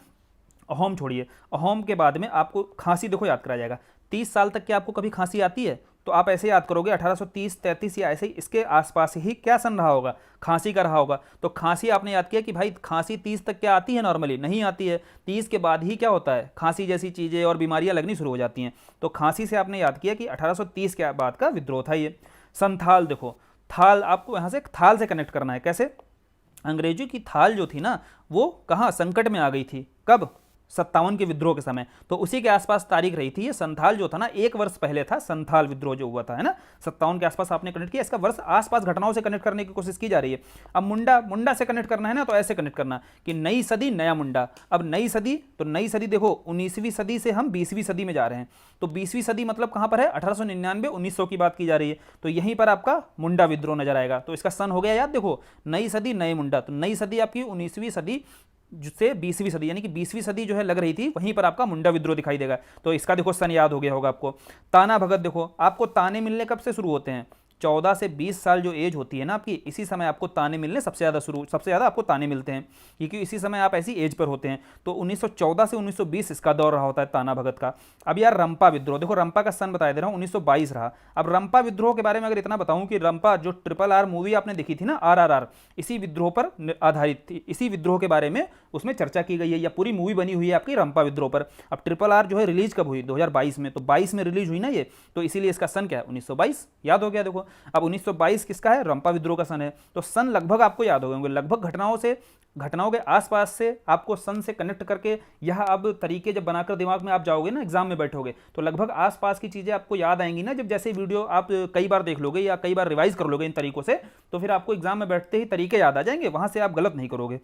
अहोम छोड़िए, अहोम के बाद में आपको खांसी देखो याद कराया जाएगा। 30 साल तक की आपको कभी खांसी आती है तो आप ऐसे याद करोगे 1830-33 या ऐसे ही इसके आसपास ही क्या सन रहा होगा, खांसी का रहा होगा। तो खांसी आपने याद किया कि भाई खांसी 30 तक क्या आती है? नॉर्मली नहीं आती है। 30 के बाद ही क्या होता है? खांसी जैसी चीज़ें और बीमारियां लगनी शुरू हो जाती हैं। तो खांसी से आपने याद किया कि 1830 के बाद का विद्रोह था ये। संथाल देखो, थाल आपको यहाँ से थाल से कनेक्ट करना है। कैसे? अंग्रेजों की थाल जो थी ना, वो कहाँ संकट में आ गई थी? कब? 57 के विद्रोह के समय। तो उसी के आसपास तारीख रही थी। ये संथाल जो था ना, 1 वर्ष पहले था संथाल विद्रोह जो हुआ था, है ना। 57 के आसपास आपने कनेक्ट किया, इसका वर्ष आसपास घटनाओं से कनेक्ट करने की कोशिश की जा रही है। अब मुंडा से कनेक्ट करना है ना, तो ऐसे कनेक्ट करना कि नई सदी नया मुंडा। अब नई सदी, तो नई सदी देखो 19वीं सदी से हम 20वीं सदी में जा रहे हैं। तो 20वीं सदी मतलब कहां पर है? 1899 1900 की बात की जा रही है। तो यहीं पर आपका मुंडा विद्रोह नजर आएगा। तो इसका सन हो गया याद, देखो नई सदी नए मुंडा। तो नई सदी आपकी 19वीं सदी से 20वीं सदी, यानी कि 20वीं सदी जो है लग रही थी, वहीं पर आपका मुंडा विद्रोह दिखाई देगा। तो इसका देखो सन याद हो गया होगा आपको। ताना भगत देखो, आपको ताने मिलने कब से शुरू होते हैं? 14 से 20 साल जो एज होती है ना आपकी, इसी समय आपको ताने मिलने सबसे ज़्यादा आपको ताने मिलते हैं, क्योंकि इसी समय आप ऐसी एज पर होते हैं। तो 1914 से 1920 इसका दौर रहा होता है ताना भगत का। अब यार रंपा विद्रोह देखो, रंपा का सन बता दे रहा हूँ, 1922 रहा। अब रंपा विद्रोह के बारे में अगर इतना बताऊं कि रंपा जो RRR मूवी आपने देखी थी ना, RRR, इसी विद्रोह पर आधारित थी। इसी विद्रोह के बारे में उसमें चर्चा की गई है, या पूरी मूवी बनी हुई है आपकी रंपा विद्रोह पर। अब RRR जो है रिलीज कब हुई? 2022 में। तो 22 में रिलीज हुई ना ये, तो इसीलिए इसका सन क्या है? 1922 याद हो गया। देखो अब 1922 किसका है? रंपा विद्रोह का सन है। तो सन लगभग आपको याद हो गए, लगभग घटनाओं के आसपास से आपको सन से कनेक्ट करके यह अब तरीके जब बनाकर दिमाग में आप जाओगे ना, एग्जाम में बैठोगे, तो लगभग आसपास की चीजें आपको याद आएंगी ना। जब जैसे वीडियो आप कई बार देख लोगे या कई बार रिवाइज कर लोगे इन तरीकों से, तो फिर आपको एग्जाम में बैठते ही तरीके याद आ जाएंगे, वहां से आप गलत नहीं करोगे।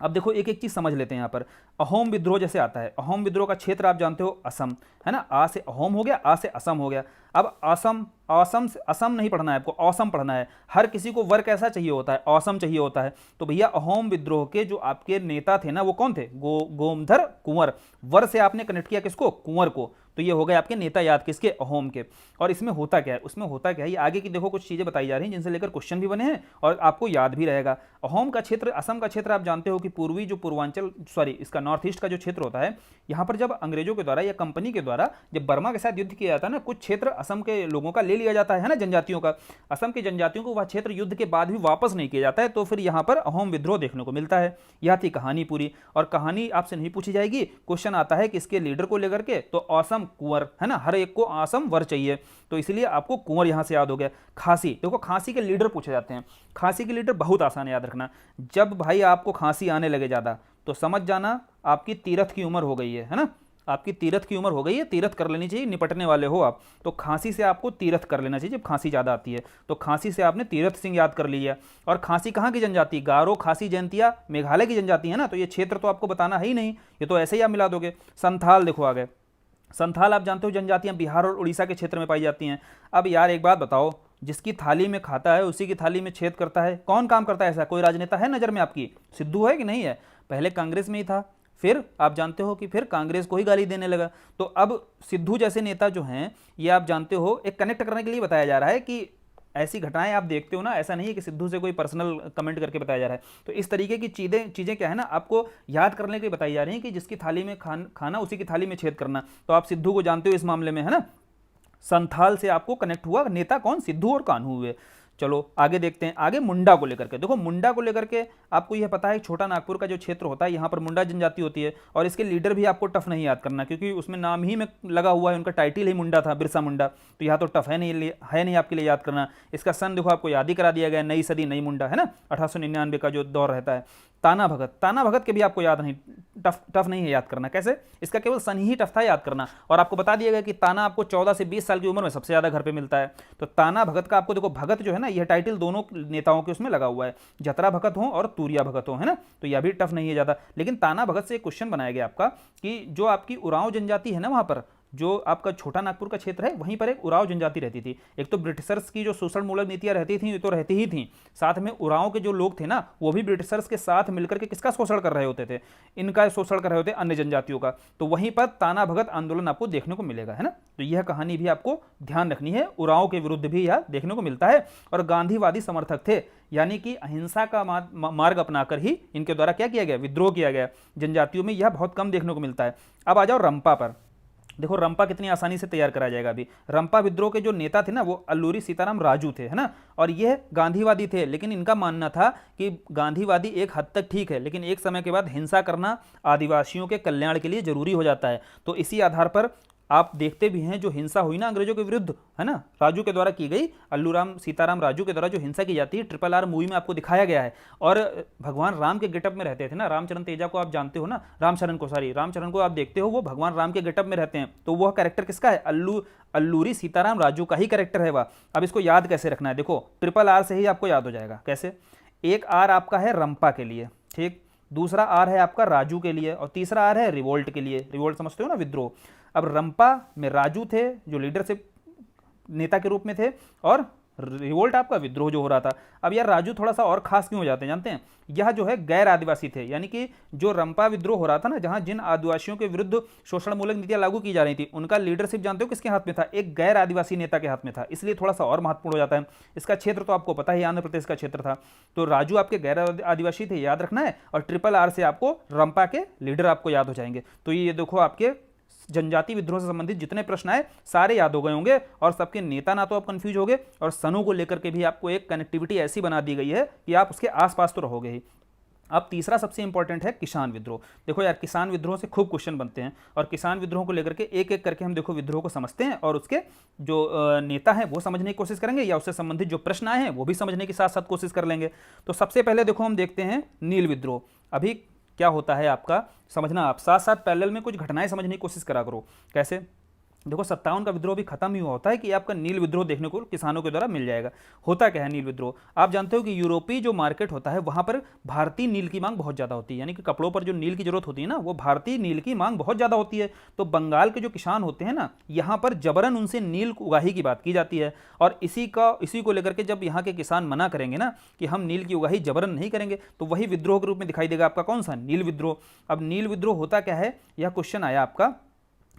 अब देखो एक एक चीज समझ लेते हैं यहाँ पर। अहोम विद्रोह जैसे आता है, अहोम विद्रोह का क्षेत्र आप जानते हो असम, है ना। आ से अहोम हो गया, आ से असम हो गया। अब असम से असम नहीं पढ़ना है आपको, औसम पढ़ना है। हर किसी को वर्ग कैसा चाहिए होता है? औसम चाहिए होता है। तो भैया अहोम विद्रोह के जो आपके नेता थे ना, वो कौन थे? गोमधर कुंवर। वर से आपने कनेक्ट किया किसको? कुंवर को। तो ये हो गए आपके नेता याद, किसके? अहोम के। और इसमें होता क्या है? उसमें होता क्या है, ये आगे की देखो कुछ चीजें बताई जा रही हैं जिनसे लेकर क्वेश्चन भी बने हैं और आपको याद भी रहेगा। अहोम का क्षेत्र, असम का क्षेत्र आप जानते हो कि पूर्वी जो पूर्वांचल, सॉरी इसका नॉर्थ ईस्ट का जो क्षेत्र होता है, यहाँ पर जब अंग्रेजों के द्वारा या कंपनी के द्वारा जब बर्मा के साथ युद्ध किया जाता है ना, कुछ क्षेत्र असम के लोगों का ले लिया जाता है ना, जनजातियों का। असम की जनजातियों को वह क्षेत्र युद्ध के बाद भी वापस नहीं किया जाता है। तो फिर यहाँ पर अहोम विद्रोह देखने को मिलता है। यह थी कहानी पूरी। और कहानी आपसे नहीं पूछी जाएगी, क्वेश्चन आता है कि इसके लीडर को लेकर के, तो असम कुंवर, है ना। हर एक को आसम वर चाहिए, तो इसलिए आपको कुंवर यहां से याद हो गया। खांसी देखो, खांसी के लीडर पूछे जाते हैं। खांसी के लीडर बहुत आसान है याद रखना। जब भाई आपको खांसी आने लगे ज्यादा, तो समझ जाना आपकी तीरथ की उम्र हो गई है ना। आपकी तीरथ की उम्र हो गई है, तीरथ कर लेनी चाहिए, निपटने वाले हो आप। तो खांसी से आपको तीरथ कर लेना चाहिए जब खांसी ज़्यादा आती है। तो खांसी से आपने तीरथ सिंह याद कर लिया। और खांसी कहाँ की जनजाति? गारो, खासी, जयंतिया मेघालय की जनजाति है ना। तो ये क्षेत्र तो आपको बताना है ही नहीं, ये तो ऐसे ही आप मिला दोगे। संथाल देखो आ गए। संथाल आप जानते हो जनजातियां बिहार और उड़ीसा के क्षेत्र में पाई जाती हैं। अब यार एक बात बताओ, जिसकी थाली में खाता है उसी की थाली में छेद करता है, कौन काम करता है ऐसा? कोई राजनेता है नजर में आपकी? सिद्धू है कि नहीं है? पहले कांग्रेस में ही था, फिर आप जानते हो कि फिर कांग्रेस को ही गाली देने लगा। तो अब सिद्धू जैसे नेता जो हैं, ये आप जानते हो, एक कनेक्ट करने के लिए बताया जा रहा है कि ऐसी घटनाएं आप देखते हो ना, ऐसा नहीं है कि सिद्धू से कोई पर्सनल कमेंट करके बताया जा रहा है। तो इस तरीके की चीजें क्या है ना, आपको याद करने के लिए बताई जा रही हैं कि जिसकी थाली में खाना उसी की थाली में छेद करना। तो आप सिद्धू को जानते हो इस मामले में, है ना। संथाल से आपको कनेक्ट हुआ नेता कौन, सिद्धू और कान्हू हुए। चलो आगे देखते हैं, आगे मुंडा को लेकर के। देखो मुंडा को लेकर के आपको यह पता है छोटा नागपुर का जो क्षेत्र होता है यहाँ पर मुंडा जनजाति होती है, और इसके लीडर भी आपको टफ नहीं याद करना, क्योंकि उसमें नाम ही में लगा हुआ है, उनका टाइटल ही मुंडा था, बिरसा मुंडा। तो यहाँ तो टफ है नहीं आपके लिए याद करना। इसका सन देखो आपको याद ही करा दिया गया, नई सदी नई मुंडा, है ना, 1899 का जो दौर रहता है। ताना भगत के भी आपको याद नहीं, टफ नहीं है याद करना। कैसे, इसका केवल सन ही टफ था याद करना। और आपको बता दिया गया कि ताना आपको 14 से 20 साल की उम्र में सबसे ज्यादा घर पे मिलता है। तो ताना भगत का आपको देखो, भगत जो है ना, यह टाइटल दोनों नेताओं के उसमें लगा हुआ है, जतरा भगत हो और तूरिया भगत हो, है ना, तो यह भी टफ नहीं है ज्यादा। लेकिन ताना भगत से एक क्वेश्चन बनाया गया आपका कि जो आपकी उरांव जनजाति है ना, वहां पर जो आपका छोटा नागपुर का क्षेत्र है, वहीं पर एक उरांव जनजाति रहती थी। एक तो ब्रिटिशर्स की जो शोषण मूलक नीतियां रहती थी, ये तो रहती ही थी, साथ में उरांव के जो लोग थे ना, वो भी ब्रिटिशर्स के साथ मिलकर के किसका शोषण कर रहे होते थे, इनका शोषण कर रहे होते अन्य जनजातियों का। तो वहीं पर ताना भगत आंदोलन आपको देखने को मिलेगा, है ना। तो यह कहानी भी आपको ध्यान रखनी है, उरांव के विरुद्ध भी यह देखने को मिलता है। और गांधीवादी समर्थक थे, यानी कि अहिंसा का मार्ग अपनाकर ही इनके द्वारा क्या किया गया, विद्रोह किया गया। जनजातियों में यह बहुत कम देखने को मिलता है। अब आ जाओ रंपा पर। देखो रंपा कितनी आसानी से तैयार करा जाएगा अभी। रंपा विद्रोह के जो नेता थे ना, वो अल्लूरी सीताराम राजू थे, है ना, और यह गांधीवादी थे। लेकिन इनका मानना था कि गांधीवादी एक हद तक ठीक है, लेकिन एक समय के बाद हिंसा करना आदिवासियों के कल्याण के लिए जरूरी हो जाता है। तो इसी आधार पर आप देखते भी हैं जो हिंसा हुई ना अंग्रेजों के विरुद्ध, है ना, राजू के द्वारा की गई, अल्लूराम सीताराम राजू के द्वारा जो हिंसा की जाती है, RRR मूवी में आपको दिखाया गया है। और भगवान राम के गेटअप में रहते थे ना, रामचरण तेजा को आप जानते हो ना, रामचरण को आप देखते हो, वो भगवान राम के गेटअप में रहते हैं। तो वह कैरेक्टर किसका है, अल्लूरी सीताराम राजू का ही कैरेक्टर है वह। अब इसको याद कैसे रखना है, देखो RRR से ही आपको याद हो जाएगा। कैसे, एक आर आपका है रंपा के लिए, ठीक, दूसरा आर है आपका राजू के लिए, और तीसरा आर है रिवोल्ट के लिए। रिवोल्ट समझते हो ना, विद्रोह। अब रंपा में राजू थे जो लीडरशिप नेता के रूप में थे, और रिवोल्ट आपका विद्रोह जो हो रहा था। अब यार राजू थोड़ा सा और खास क्यों हो जाते हैं जानते हैं, यह जो है गैर आदिवासी थे, यानी कि जो रंपा विद्रोह हो रहा था ना, जहां जिन आदिवासियों के विरुद्ध शोषण मूलक नीतियां लागू की जा रही थी, उनका लीडरशिप जानते हो किसके हाथ में था, एक गैर आदिवासी नेता के हाथ में था। इसलिए थोड़ा सा और महत्वपूर्ण हो जाता है। इसका क्षेत्र तो आपको पता ही, आंध्र प्रदेश का क्षेत्र था। तो राजू आपके गैर आदिवासी थे, याद रखना है। और RRR से आपको रंपा के लीडर आपको याद हो जाएंगे। तो ये देखो आपके जनजाति विद्रोह से संबंधित जितने प्रश्न आए सारे याद हो गए होंगे, और सबके नेता ना तो आप कंफ्यूज हो गए, और सनों को लेकर के भी आपको एक कनेक्टिविटी ऐसी बना दी गई है कि आप उसके आसपास तो रहोगे ही। अब तीसरा सबसे इंपॉर्टेंट है किसान विद्रोह। देखो यार, किसान विद्रोह से खूब क्वेश्चन बनते हैं, और किसान विद्रोह को लेकर के एक एक करके हम देखो विद्रोह को समझते हैं, और उसके जो नेता हैं वो समझने की कोशिश करेंगे, या उससे संबंधित जो प्रश्न आए हैं वो भी समझने की साथ साथ कोशिश कर लेंगे। तो सबसे पहले देखो हम देखते हैं नील विद्रोह। अभी क्या होता है आपका समझना, आप साथ साथ पैरेलल में कुछ घटनाएं समझने की कोशिश करा करो। कैसे, देखो 57 का विद्रोह भी खत्म ही हुआ होता है कि आपका नील विद्रोह देखने को किसानों के द्वारा मिल जाएगा। होता क्या है नील विद्रोह, आप जानते हो कि यूरोपीय जो मार्केट होता है वहां पर भारतीय नील की मांग बहुत ज्यादा होती है, यानी कि कपड़ों पर जो नील की जरूरत होती है ना, वो भारतीय नील की मांग बहुत ज्यादा होती है। तो बंगाल के जो किसान होते हैं ना, यहाँ पर जबरन उनसे नील उगाही की बात की जाती है, और इसी को लेकर के जब यहाँ के किसान मना करेंगे ना कि हम नील की उगाही जबरन नहीं करेंगे, तो वही विद्रोह के रूप में दिखाई देगा आपका कौन सा, नील विद्रोह। अब नील विद्रोह होता क्या है, यह क्वेश्चन आया आपका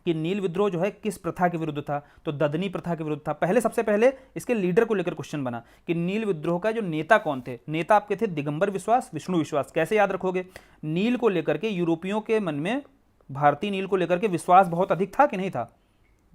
कि नील विद्रोह जो है किस प्रथा के विरुद्ध था, तो ददनी प्रथा के विरुद्ध था। सबसे पहले इसके लीडर को लेकर क्वेश्चन बना कि नील विद्रोह का जो नेता कौन थे। नेता आपके थे दिगंबर विश्वास, विष्णु विश्वास। कैसे याद रखोगे, नील को लेकर के यूरोपियों के मन में भारतीय नील को लेकर के विश्वास बहुत अधिक था कि नहीं था,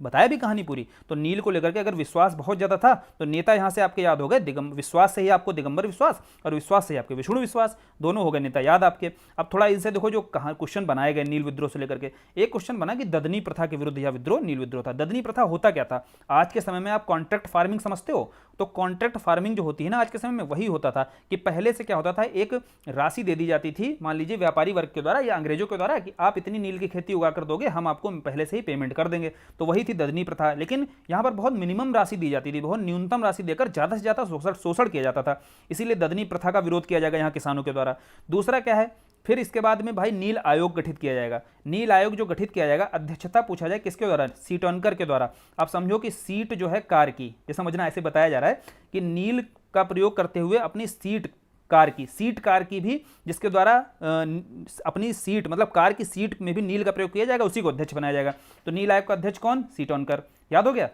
बताया भी कहानी पूरी। तो नील को लेकर के अगर विश्वास बहुत ज्यादा था, तो नेता यहां से आपके याद हो गए विश्वास से ही आपको दिगंबर विश्वास, और विश्वास से ही आपके विष्णु विश्वास, दोनों हो गए नेता याद आपके। अब थोड़ा इनसे देखो जो क्वेश्चन बनाए गए नील विद्रोह से लेकर के, एक क्वेश्चन बना कि ददनी प्रथा के विरुद्ध यह विद्रोह नील विद्रोह था। ददनी प्रथा होता क्या था, आज के समय में आप कॉन्ट्रैक्ट फार्मिंग समझते हो, तो कॉन्ट्रैक्ट फार्मिंग जो होती है ना आज के समय में, वही होता था कि पहले से क्या होता था, एक राशि दे दी जाती थी, मान लीजिए व्यापारी वर्ग के द्वारा या अंग्रेजों के द्वारा, कि आप इतनी नील की खेती उगा कर दोगे, हम आपको पहले से ही पेमेंट कर देंगे। तो वही थी ददनी प्रथा। लेकिन यहां पर बहुत मिनिमम राशि दी जाती थी, बहुत न्यूनतम राशि देकर ज्यादा से ज्यादा शोषण किया जाता था, इसीलिए ददनी प्रथा का विरोध किया जाएगा यहां किसानों के द्वारा। दूसरा क्या है, फिर इसके बाद में भाई नील आयोग गठित किया जाएगा। नील आयोग जो गठित किया जाएगा, अध्यक्षता पूछा जाए किसके द्वारा, सीटोनकर के द्वारा। आप समझो कि सीट जो है कार की, ये समझना, ऐसे बताया जा रहा है कि नील का प्रयोग करते हुए अपनी सीट कार की भी, जिसके द्वारा अपनी सीट मतलब कार की सीट में भी नील का प्रयोग किया जाएगा, उसी को अध्यक्ष बनाया जाएगा। तो नील आयोग का अध्यक्ष कौन, सीटोनकर, याद हो गया,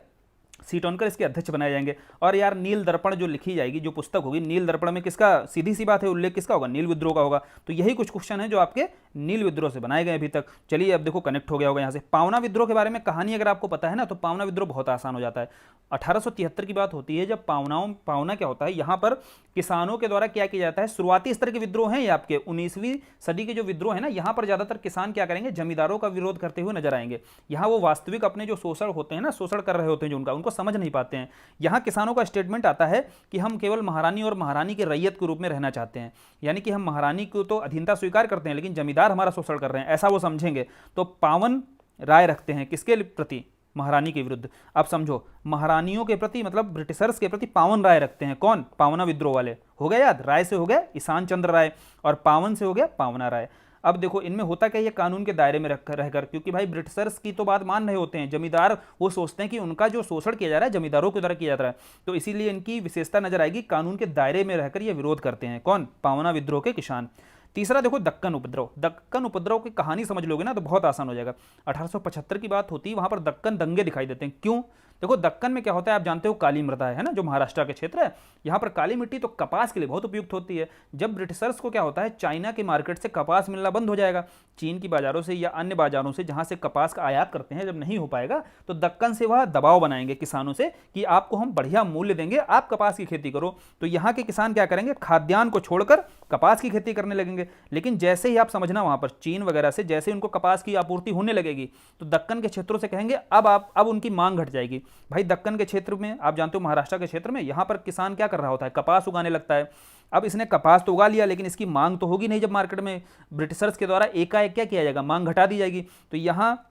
सीटोनकर इसके अध्यक्ष बनाए जाएंगे। और यार नील दर्पण जो लिखी जाएगी, जो पुस्तक होगी नील दर्पण में, किसका सीधी सी बात है उल्लेख किसका होगा, नील विद्रोह का होगा। तो यही कुछ क्वेश्चन है जो आपके नील विद्रोह से बनाए गए अभी तक। चलिए अब देखो कनेक्ट हो गया होगा यहाँ से। पावना विद्रोह के बारे में कहानी अगर आपको पता है ना, तो पावना विद्रोह बहुत आसान हो जाता है। 1873 की बात होती है जब पावना क्या होता है, यहाँ पर किसानों के द्वारा क्या किया जाता है, शुरुआती स्तर के विद्रोह हैं ये आपके 19वीं सदी के जो विद्रोह है ना, यहाँ पर ज्यादातर किसान क्या करेंगे, जमींदारों का विरोध करते हुए नजर आएंगे। यहाँ वो वास्तविक अपने जो शोषण होते हैं ना, शोषण कर रहे होते हैं जो उनको समझ नहीं पाते हैं। यहाँ किसानों का स्टेटमेंट आता है कि हम केवल महारानी और महारानी के रैयत के रूप में रहना चाहते हैं, यानी कि हम महारानी को तो अधीनता स्वीकार करते हैं लेकिन जमींदार हमारा शोषण कर रहे हैं, ऐसा वो समझेंगे। तो पावन राय रखते हैं किसके प्रति, महारानी के विरुद्ध। अब समझो, महारानियों के प्रति मतलब ब्रिटिशर्स के प्रति पावन राय रखते हैं। कौन, पावना विद्रोह वाले। हो गया याद, राय से हो गया ईशान चंद्र राय और पावन से हो गया पावना राय। अब देखो इनमें होता क्या, ये कानून के दायरे में रहकर, क्योंकि भाई ब्रिटिशर्स की तो बात मान रहे होते हैं, जमींदार वो सोचते हैं कि उनका जो शोषण किया जा रहा है जमींदारों के द्वारा किया जा रहा है, तो इसीलिए इनकी विशेषता नजर आएगी, कानून के दायरे में रहकर ये विरोध करते हैं। कौन, पावना विद्रोह के किसान। तीसरा देखो दक्कन उपद्रव। दक्कन उपद्रव की कहानी समझ लोगे ना तो बहुत आसान हो जाएगा। 1875 की बात होती है, वहां पर दक्कन दंगे दिखाई देते हैं। क्यों, देखो दक्कन में क्या होता है, आप जानते हो काली मृदा है ना, जो महाराष्ट्र का क्षेत्र है, यहाँ पर काली मिट्टी तो कपास के लिए बहुत उपयुक्त होती है। जब ब्रिटिशर्स को क्या होता है, चाइना के मार्केट से कपास मिलना बंद हो जाएगा, चीन की बाजारों से या अन्य बाजारों से जहाँ से कपास का आयात करते हैं, जब नहीं हो पाएगा तो दक्कन से वह दबाव बनाएंगे किसानों से कि आपको हम बढ़िया मूल्य देंगे, आप कपास की खेती करो। तो यहाँ के किसान क्या करेंगे, खाद्यान्न को छोड़कर कपास की खेती करने लगेंगे। लेकिन जैसे ही आप समझना वहाँ पर चीन वगैरह से जैसे उनको कपास की आपूर्ति होने लगेगी, तो दक्कन के क्षेत्रों से कहेंगे अब उनकी मांग घट जाएगी। भाई दक्कन के क्षेत्र में आप जानते हो, महाराष्ट्र के क्षेत्र में यहाँ पर किसान क्या कर रहा होता है, कपास उगाने लगता है। अब इसने कपास तो उगा लिया लेकिन इसकी मांग तो होगी नहीं, जब मार्केट में ब्रिटिशर्स के द्वारा एकाएक क्या किया जाएगा, मांग घटा दी जाएगी। तो यहाँ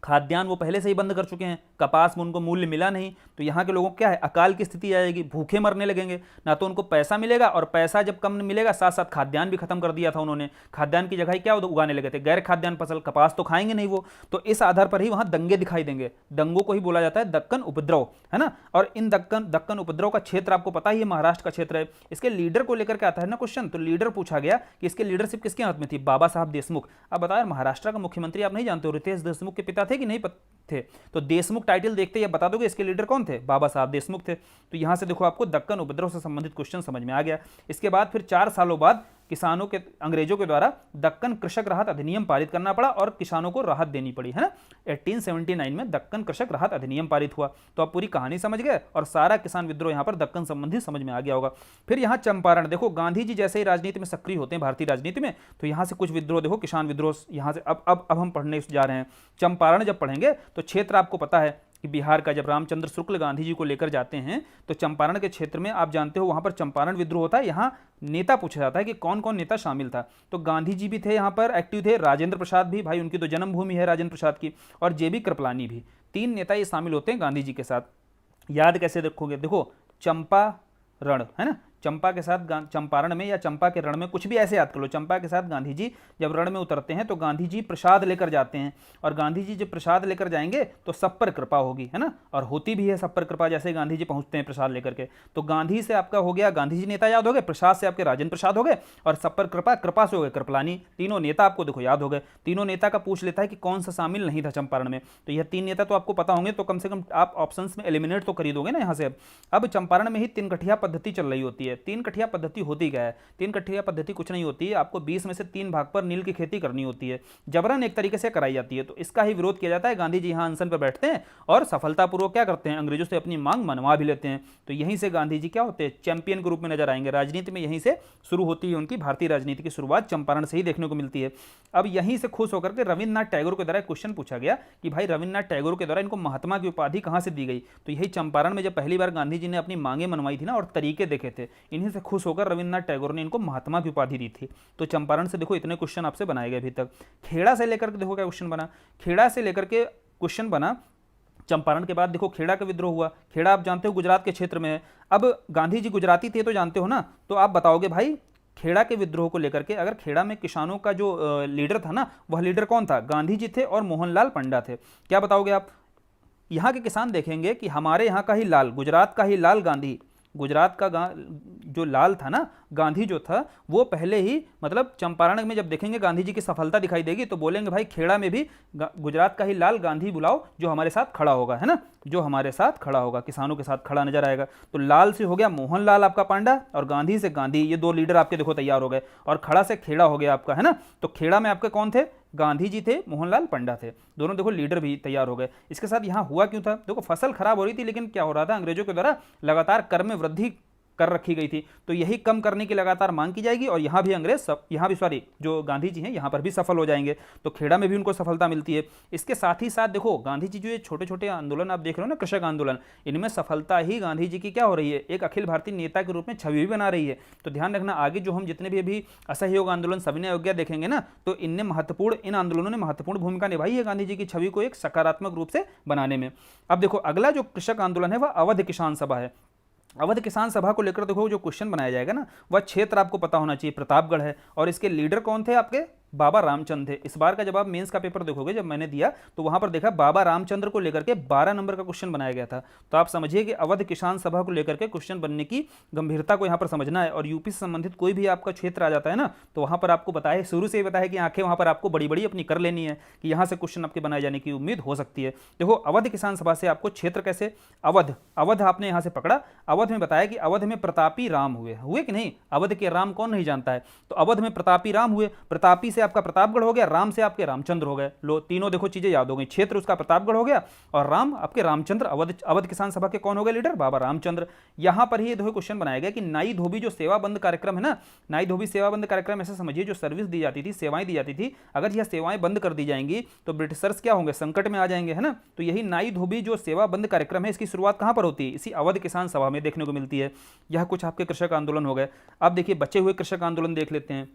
खाद्यान्न वो पहले से ही बंद कर चुके हैं, कपास में उनको मूल्य मिला नहीं, तो यहाँ के लोगों को क्या है, अकाल की स्थिति आएगी, भूखे मरने लगेंगे। ना तो उनको पैसा मिलेगा, और पैसा जब कम मिलेगा साथ साथ खाद्यान्न भी खत्म कर दिया था उन्होंने। खाद्यान्न की जगह क्या उगाने लगे थे, गैर खाद्यान्न फसल, कपास तो खाएंगे नहीं वो। तो इस आधार पर ही वहाँ दंगे दिखाई देंगे। दंगों को ही बोला जाता है दक्कन उपद्रव, है ना। और इन दक्कन उपद्रव का क्षेत्र आपको पता ही है, महाराष्ट्र का क्षेत्र है। इसके लीडर को लेकर के आता है ना क्वेश्चन, तो लीडर पूछा गया कि इसके लीडरशिप किसके हाथ में थी, बाबा साहब देशमुख। अब बताओ यार, महाराष्ट्र का मुख्यमंत्री आप नहीं जानते हो, रितेश देशमुख के पिता थे कि नहीं थे, तो देशमुख टाइटल देखते ही बता दोगे इसके लीडर कौन थे, बाबा साहब देशमुख थे। तो यहां से देखो आपको दक्कन उपद्रव से संबंधित क्वेश्चन समझ में आ गया। इसके बाद फिर 4 सालों बाद किसानों के, अंग्रेजों के द्वारा दक्कन कृषक राहत अधिनियम पारित करना पड़ा और किसानों को राहत देनी पड़ी, है ना। 1879 में दक्कन कृषक राहत अधिनियम पारित हुआ। तो आप पूरी कहानी समझ गए और सारा किसान विद्रोह यहाँ पर दक्कन संबंधी समझ में आ गया होगा। फिर यहाँ चंपारण, देखो गांधी जी जैसे ही राजनीति में सक्रिय होते हैं भारतीय राजनीति में, तो यहाँ से कुछ विद्रोह देखो, किसान विद्रोह यहाँ से अब हम पढ़ने जा रहे हैं। चंपारण जब पढ़ेंगे तो क्षेत्र आपको पता है कि बिहार का, जब रामचंद्र शुक्ल गांधी जी को लेकर जाते हैं तो चंपारण के क्षेत्र में आप जानते हो वहां पर चंपारण विद्रोह होता है। यहाँ नेता पूछा जाता है कि कौन कौन नेता शामिल था, तो गांधी जी भी थे यहाँ पर एक्टिव थे, राजेंद्र प्रसाद भी, भाई उनकी तो जन्मभूमि है राजेंद्र प्रसाद की, और जेबी कृपलानी भी। 3 नेता ये शामिल होते हैं गांधी जी के साथ। याद कैसे रखोगे, देखो चंपारण है ना, चंपा के साथ चंपारण में या चंपा के रण में, कुछ भी ऐसे याद कर लो। चंपा के साथ गांधी जी जब रण में उतरते हैं तो गांधी जी प्रसाद लेकर जाते हैं, और गांधी जी जब प्रसाद लेकर जाएंगे तो सब पर कृपा होगी, है ना, और होती भी है सब पर कृपा। जैसे गांधी जी पहुंचते हैं प्रसाद लेकर के, तो गांधी से आपका हो गया, गांधी जी नेता याद हो गए, प्रसाद से आपके राजेंद्र प्रसाद हो गए, और सब पर कृपा, कृपा से हो गए कृपलानी। तीनों नेता आपको देखो याद हो गए। तीनों नेता का पूछ लेता है कि कौन सा शामिल नहीं था चंपारण में, तो यह 3 नेता तो आपको पता होंगे, तो कम से कम आप ऑप्शंस में एलिमिनेट तो कर ही दोगे ना यहाँ से। अब चंपारण में ही 3 कठिया पद्धति चल रही होती है। 3 कठिया पद्धति होती क्या है, 3 कठिया पद्धति कुछ नहीं होती है, आपको 20 में से 3 भाग पर नील की खेती करनी होती है, जबरन एक तरीके से कराई जाती है। तो इसका ही विरोध किया जाता है। गांधी जी यहाँ अनशन पर बैठते हैं और सफलतापूर्वक क्या करते हैं, अंग्रेजों से अपनी मांग मनवा भी लेते हैं। तो यहीं से गांधी जी क्या होते हैं, चैंपियन के रूप में नजर आएंगे राजनीति में। यहीं से शुरू होती है उनकी भारतीय राजनीति की शुरुआत, चंपारण से ही देखने को मिलती है। अब यहीं से खुश होकर के रविन्द्रनाथ टैगोर के द्वारा क्वेश्चन पूछा गया कि भाई रविन्द्रनाथ टैगोर के द्वारा इनको महात्मा की उपाधि कहां से दी गई, तो यही चंपारण में जब पहली बार गांधी जी ने अपनी मांगे मनवाई थी ना और तरीके देखे थे, इन्हीं से खुश होकर रविन्द्रनाथ टैगोर ने इनको महात्मा की उपाधि दी थी। तो चंपारण से देखो इतने क्वेश्चन आपसे बनाए गए अभी तक। खेड़ा से लेकर के देखो क्या क्वेश्चन बना, खेड़ा से लेकर के क्वेश्चन बना। चंपारण के बाद देखो खेड़ा का विद्रोह हुआ। खेड़ा आप जानते हो गुजरात के क्षेत्र में है। अब गांधी जी गुजराती थे तो जानते हो ना, तो आप बताओगे भाई खेड़ा के विद्रोह को लेकर के, अगर खेड़ा में किसानों का जो लीडर था ना, वह लीडर कौन था, गांधी जी थे और मोहनलाल पंडा थे। क्या बताओगे आप, यहाँ के किसान देखेंगे कि हमारे यहाँ का ही लाल, गुजरात का ही लाल गांधी गुजरात का जो लाल था ना, गांधी जो था वो पहले ही मतलब चंपारण में जब देखेंगे गांधी जी की सफलता दिखाई देगी तो बोलेंगे भाई खेड़ा में भी गुजरात का ही लाल गांधी बुलाओ जो हमारे साथ खड़ा होगा, है ना, जो हमारे साथ खड़ा होगा, किसानों के साथ खड़ा नजर आएगा। तो लाल से हो गया मोहनलाल आपका पांडा और गांधी से गांधी, ये दो लीडर आपके देखो तैयार हो गए। और खड़ा से खेड़ा हो गया आपका, है ना। तो खेड़ा में आपके कौन थे, गांधी जी थे, मोहनलाल पंडा थे, दोनों देखो लीडर भी तैयार हो गए। इसके साथ यहां हुआ क्यों था, देखो फसल खराब हो रही थी लेकिन क्या हो रहा था, अंग्रेजों के द्वारा लगातार कर में वृद्धि कर रखी गई थी, तो यही कम करने की लगातार मांग की जाएगी और यहाँ भी अंग्रेज यहाँ भी सॉरी जो गांधी जी हैं यहाँ पर भी सफल हो जाएंगे, तो खेड़ा में भी उनको सफलता मिलती है। इसके साथ ही साथ देखो गांधी जी जो ये छोटे छोटे आंदोलन आप देख रहे हो ना, कृषक आंदोलन, इनमें सफलता ही गांधी जी की क्या हो रही है, एक अखिल भारतीय नेता के रूप में छवि भी बना रही है। तो ध्यान रखना आगे जो हम जितने भी अभी असहयोग आंदोलन, सविनय अवज्ञा देखेंगे ना, तो इन आंदोलनों ने महत्वपूर्ण भूमिका निभाई है गांधी जी की छवि को एक सकारात्मक रूप से बनाने में। अब देखो अगला जो कृषक आंदोलन है वह अवध किसान सभा है। अवध किसान सभा को लेकर देखो जो क्वेश्चन बनाया जाएगा ना, वह क्षेत्र आपको पता होना चाहिए, प्रतापगढ़ है। और इसके लीडर कौन थे आपके, बाबा रामचंद्र थे। इस बार का जब आप मेंस का पेपर देखोगे, जब मैंने दिया तो वहां पर देखा बाबा रामचंद्र को लेकर के 12 नंबर का क्वेश्चन बनाया गया था। तो आप समझिए कि अवध किसान सभा को लेकर के क्वेश्चन बनने की गंभीरता को यहां पर समझना है। और यूपी से संबंधित कोई भी आपका क्षेत्र आ जाता है ना, तो वहां पर आपको बताया, शुरू से ही बताया कि आंखें वहां पर आपको बड़ी बड़ी अपनी कर लेनी है कि यहां से क्वेश्चन आपके बनाए जाने की उम्मीद हो सकती है। देखो अवध किसान सभा से आपको क्षेत्र कैसे, अवध आपने यहां से पकड़ा। अवध में बताया कि अवध में प्रतापी राम हुए कि नहीं, अवध के राम कौन नहीं जानता है। तो अवध में प्रतापी राम हुए, प्रतापी से आपका प्रतापगढ़ हो गया, राम से आपके रामचंद्र हो गए। लो तीनों देखो चीजें याद हो गई, क्षेत्र उसका प्रतापगढ़ हो गया और राम आपके रामचंद्र। अवध किसान सभा के कौन हो गए लीडर, बाबा रामचंद्र। यहां पर ही देखो क्वेश्चन बनाया गया कि नाई धोबी जो सेवा बंद कार्यक्रम है ना, नाई धोबी सेवा बंद कार्यक्रम ऐसे समझिए जो सर्विस दी जाती थी, सेवाएं दी जाती थी, अगर यह सेवाएं बंद कर दी जाएंगी तो ब्रिटिशर्स क्या होंगे, संकट में आ जाएंगे, है ना। तो यही नाई धोबी जो सेवा बंद कार्यक्रम है, इसकी शुरुआत कहां पर होती है, इसी अवध किसान सभा में देखने को मिलती है। यह कुछ आपके कृषक आंदोलन हो गए। अब देखिए बचे हुए कृषक आंदोलन देख लेते हैं